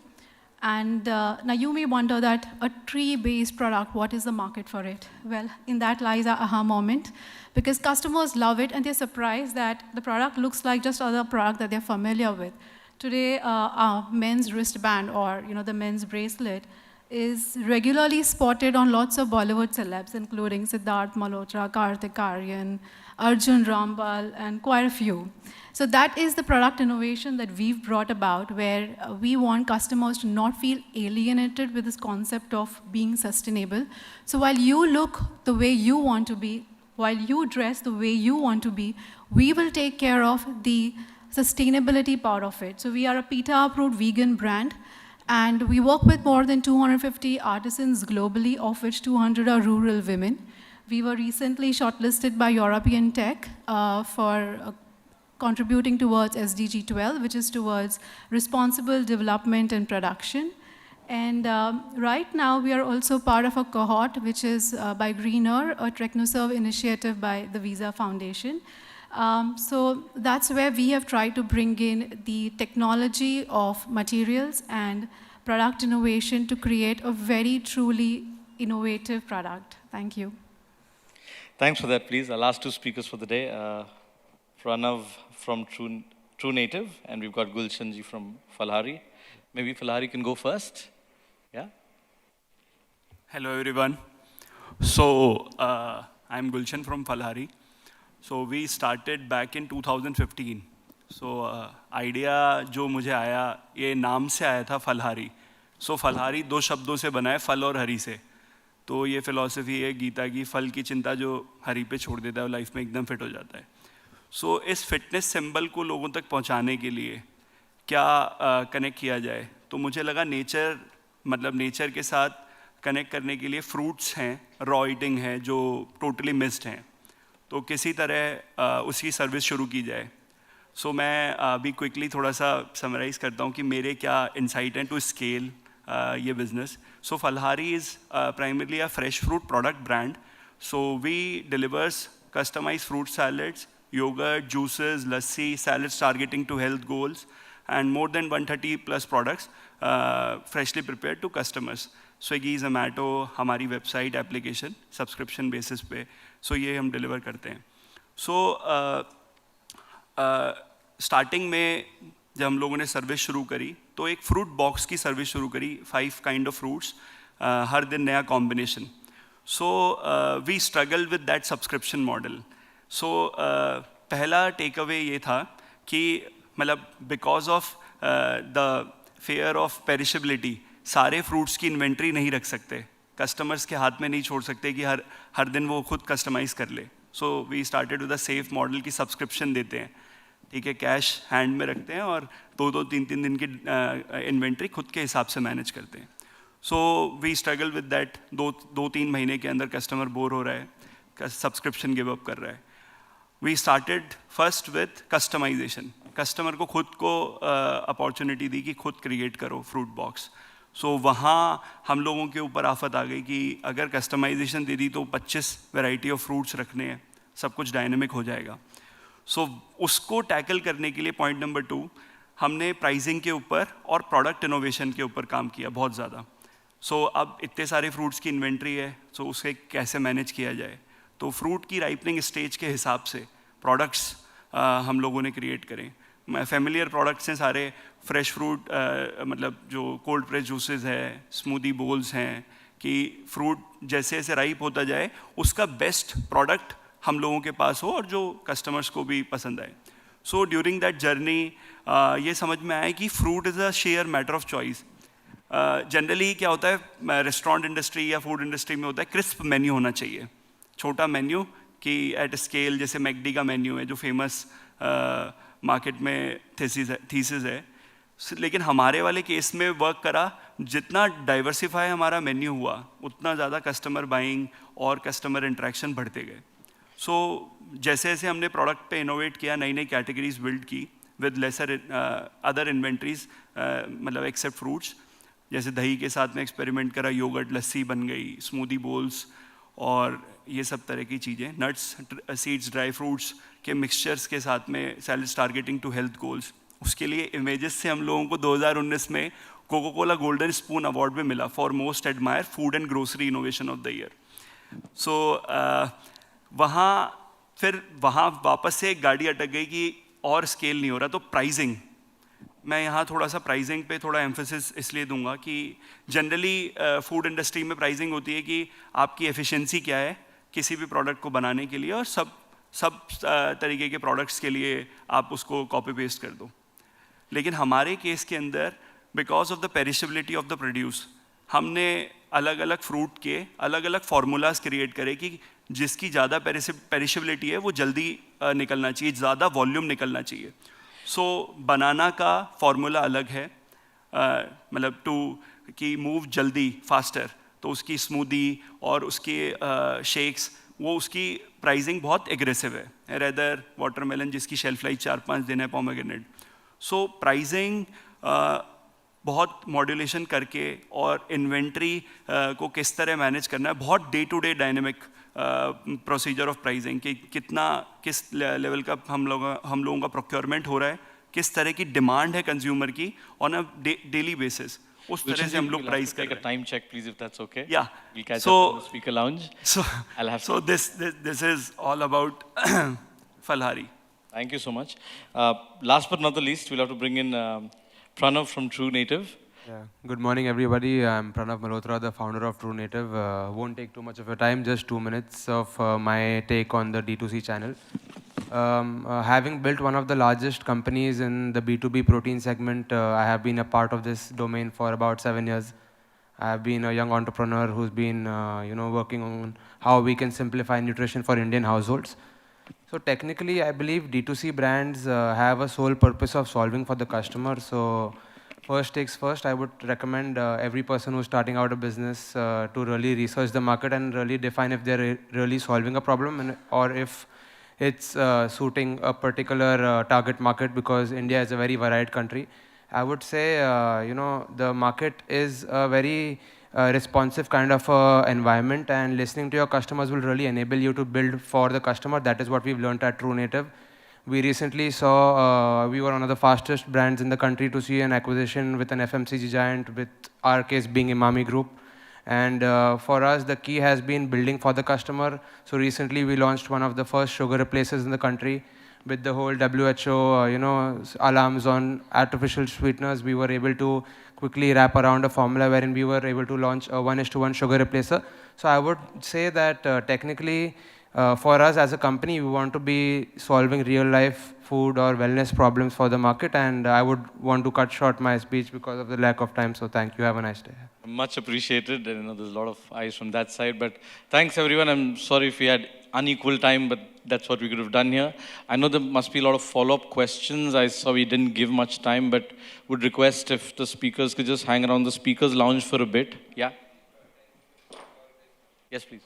And now you may wonder that a tree-based product, what is the market for it? Well, in that lies our aha moment, because customers love it and they're surprised that the product looks like just other product that they're familiar with. Today, our men's wristband or the men's bracelet is regularly spotted on lots of Bollywood celebs, including Siddharth Malhotra, Kartik Aaryan, Arjun Rambal, and quite a few. So that is the product innovation that we've brought about, where we want customers to not feel alienated with this concept of being sustainable. So while you look the way you want to be, while you dress the way you want to be, we will take care of the sustainability part of it. So we are a PETA-approved vegan brand, and we work with more than 250 artisans globally, of which 200 are rural women. We were recently shortlisted by European Tech for contributing towards SDG 12, which is towards responsible development and production. And right now, we are also part of a cohort, which is by Greener, a TechnoServe initiative by the Visa Foundation. So that's where we have tried to bring in the technology of materials and product innovation to create a very truly innovative product. Thank you. Thanks for that, please. Our last 2 speakers for the day. Pranav from True Native, and we've got Gulshanji from Falhari. Maybe Falhari can go first. Yeah? Hello, everyone. So, I'm Gulshan from Falhari. So we started back in 2015. So idea जो मुझे आया, ये नाम से आया था फलहारी. So फलहारी 2 शब्दों से बना है, फल और हरी से. तो ये फिलॉसफी है गीता की, फल की चिंता जो हरी पे छोड़ देता है वो लाइफ में एकदम फिट हो जाता है. सो इस फिटनेस सिंबल को लोगों तक पहुंचाने के लिए क्या कनेक्ट किया जाए, तो मुझे लगा नेचर, मतलब नेचर के साथ कनेक्ट करने के लिए फ्रूट्स हैं, रॉ ईटिंग है जो टोटली मिस्ड हैं, तो किसी तरह उसकी सर्विस शुरू की जाए. सो मैं अभी क्विकली थोड़ा सा समराइज़ करता हूँ कि मेरे क्या इंसाइट हैं टू स्केल ये business. So Falahari is primarily a fresh fruit product brand. So we delivers customized fruit salads, yogurt, juices, lassi, salads targeting to health goals, and more than 130 plus products freshly prepared to customers. Swiggy, Zomato, हमारी website, application, subscription basis पे, सो ये हम deliver करते हैं. So starting में जब हम लोगों ने सर्विस शुरू करी तो एक फ्रूट बॉक्स की सर्विस शुरू करी, 5 काइंड ऑफ फ्रूट्स, हर दिन नया combination. So we struggled with that subscription model. So पहला टेक अवे ये था कि मतलब because of the fear of perishability, सारे फ्रूट्स की इन्वेंट्री नहीं रख सकते, कस्टमर्स के हाथ में नहीं छोड़ सकते कि हर दिन वो खुद कस्टमाइज़ कर ले. So we started with a safe model की सब्सक्रिप्शन देते हैं, ठीक है, कैश हैंड में रखते हैं और 2-2, 3-3 दिन की इन्वेंट्री खुद के हिसाब से मैनेज करते हैं. So we struggle with that. 2-3 महीने के अंदर कस्टमर बोर हो रहा है, सब्सक्रिप्शन गिव अप कर रहा है. We started first with customization. Customer को खुद को अपॉर्चुनिटी दी कि खुद क्रिएट करो फ्रूट बॉक्स. सो वहाँ हम लोगों के ऊपर आफत आ गई कि अगर कस्टमाइजेशन दे दी तो 25 वैरायटी ऑफ फ्रूट्स रखने हैं, सब कुछ डायनेमिक हो जाएगा. सो उसको टैकल करने के लिए पॉइंट नंबर 2, हमने प्राइसिंग के ऊपर और प्रोडक्ट इनोवेशन के ऊपर काम किया बहुत ज़्यादा. सो अब इतने सारे फ्रूट्स की इन्वेंट्री है, सो उसे कैसे मैनेज किया जाए. तो फ्रूट की राइपनिंग स्टेज के हिसाब से प्रोडक्ट्स हम लोगों ने क्रिएट करें. फैमिलियर प्रोडक्ट्स हैं सारे, फ्रेश फ्रूट, मतलब जो कोल्ड प्रेस जूसेस है, स्मूदी बोल्स हैं, कि फ्रूट जैसे जैसे राइप होता जाए उसका बेस्ट प्रोडक्ट हम लोगों के पास हो और जो कस्टमर्स को भी पसंद आए. सो ड्यूरिंग दैट जर्नी ये समझ में आया कि fruit is a share matter of choice. Generally क्या होता है रेस्टोरेंट इंडस्ट्री या फूड इंडस्ट्री में होता है क्रिस्प मेन्यू होना चाहिए, छोटा मेन्यू कि एट स्केल, जैसे मैकडी का मेन्यू है जो फेमस मार्केट में थीसिस है. लेकिन हमारे वाले केस में वर्क करा, जितना डाइवर्सिफाई हमारा मेन्यू हुआ उतना ज़्यादा कस्टमर बाइंग और कस्टमर इंट्रैक्शन बढ़ते गए. सो जैसे जैसे हमने प्रोडक्ट पे इनोवेट किया, नई नई कैटेगरीज बिल्ड की विद लेसर अदर इन्वेंट्रीज, मतलब एक्सेप्ट फ्रूट्स. जैसे दही के साथ में एक्सपेरिमेंट करा, योगर्ट, लस्सी बन गई, स्मूदी बोल्स और ये सब तरह की चीज़ें, नट्स, सीड्स, ड्राई फ्रूट्स के मिक्सचर्स के साथ में salads targeting to health goals. उसके लिए इमेजेस से हम लोगों को 2019 में Coca Cola golden spoon award भी मिला for most admire food and grocery innovation of the year. So वहाँ वापस से एक गाड़ी अटक गई कि और स्केल नहीं हो रहा. तो प्राइसिंग, मैं यहाँ थोड़ा सा प्राइसिंग पे थोड़ा एम्फेसिस इसलिए दूंगा कि जनरली फूड इंडस्ट्री में प्राइसिंग होती है कि आपकी एफिशिएंसी क्या है किसी भी प्रोडक्ट को बनाने के लिए, और सब तरीके के प्रोडक्ट्स के लिए आप उसको कॉपी पेस्ट कर दो. लेकिन हमारे केस के अंदर because of the perishability of the produce, हमने अलग अलग फ्रूट के अलग अलग फार्मूलाज क्रिएट करे कि जिसकी ज़्यादा पेरिशेबिलिटी है वो जल्दी निकलना चाहिए, ज़्यादा वॉल्यूम निकलना चाहिए. सो बनाना का फार्मूला अलग है, मतलब टू कि मूव जल्दी फास्टर, तो उसकी स्मूदी और उसके शेक्स, वो उसकी प्राइसिंग बहुत एग्रेसिव है. रेदर वाटरमेलन जिसकी शेल्फ लाइफ 4-5 दिन है, पोमेग्रेनेट. सो प्राइसिंग बहुत मॉड्यूलेशन करके और इन्वेंट्री को किस तरह मैनेज करना है, बहुत day to day dynamic procedure of pricing कि किस लेवल का हम लोगों का प्रोक्योरमेंट हो रहा है, किस तरह की डिमांड है कंज्यूमर की ऑन अ डेली बेसिस, उस तरह से हम लोग प्राइस कर रहे हैं. Time check please if that's okay. या speaker lounge. So this is all about Falhari. Thank you so much. Last but not the least, we'll have to bring in Pranav from True Native. Yeah. Good morning, everybody. I'm Pranav Malhotra, the founder of True Native. Won't take too much of your time, just 2 minutes of my take on the D2C channel. Having built one of the largest companies in the B2B protein segment, I have been a part of this domain for about 7 years. I have been a young entrepreneur who's been working on how we can simplify nutrition for Indian households. So technically, I believe D2C brands have a sole purpose of solving for the customer. So first takes first, I would recommend every person who's starting out a business to really research the market and really define if they're really solving a problem or if it's suiting a particular target market, because India is a very varied country. I would say, the market is a very responsive kind of environment, and listening to your customers will really enable you to build for the customer. That is what we've learned at True Native. We recently saw, we were one of the fastest brands in the country to see an acquisition with an FMCG giant, with our case being Imami Group. And for us, the key has been building for the customer. So recently we launched one of the first sugar replacers in the country. With the whole WHO, alarms on artificial sweeteners, we were able to quickly wrap around a formula wherein we were able to launch a 1:1 sugar replacer. So I would say that technically, for us as a company, we want to be solving real-life food or wellness problems for the market, and I would want to cut short my speech because of the lack of time. So thank you. Have a nice day. Much appreciated. And, there's a lot of eyes from that side. But thanks, everyone. I'm sorry if we had unequal time, but that's what we could have done here. I know there must be a lot of follow-up questions. I saw we didn't give much time, but would request if the speakers could just hang around the speakers lounge for a bit. Yeah? Yes, please.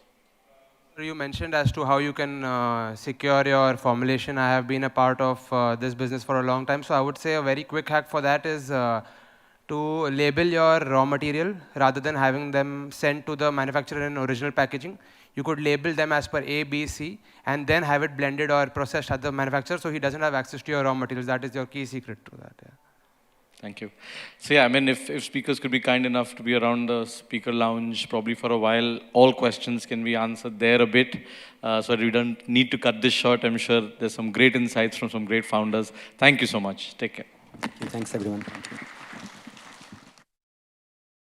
You mentioned as to how you can secure your formulation. I have been a part of this business for a long time. So I would say a very quick hack for that is to label your raw material rather than having them sent to the manufacturer in original packaging. You could label them as per A, B, C, and then have it blended or processed at the manufacturer, so he doesn't have access to your raw materials. That is your key secret to that. Yeah. Thank you. So yeah, I mean, if speakers could be kind enough to be around the speaker lounge probably for a while, all questions can be answered there a bit. So we don't need to cut this short. I'm sure there's some great insights from some great founders. Thank you so much. Take care. Thanks, everyone. Thank you.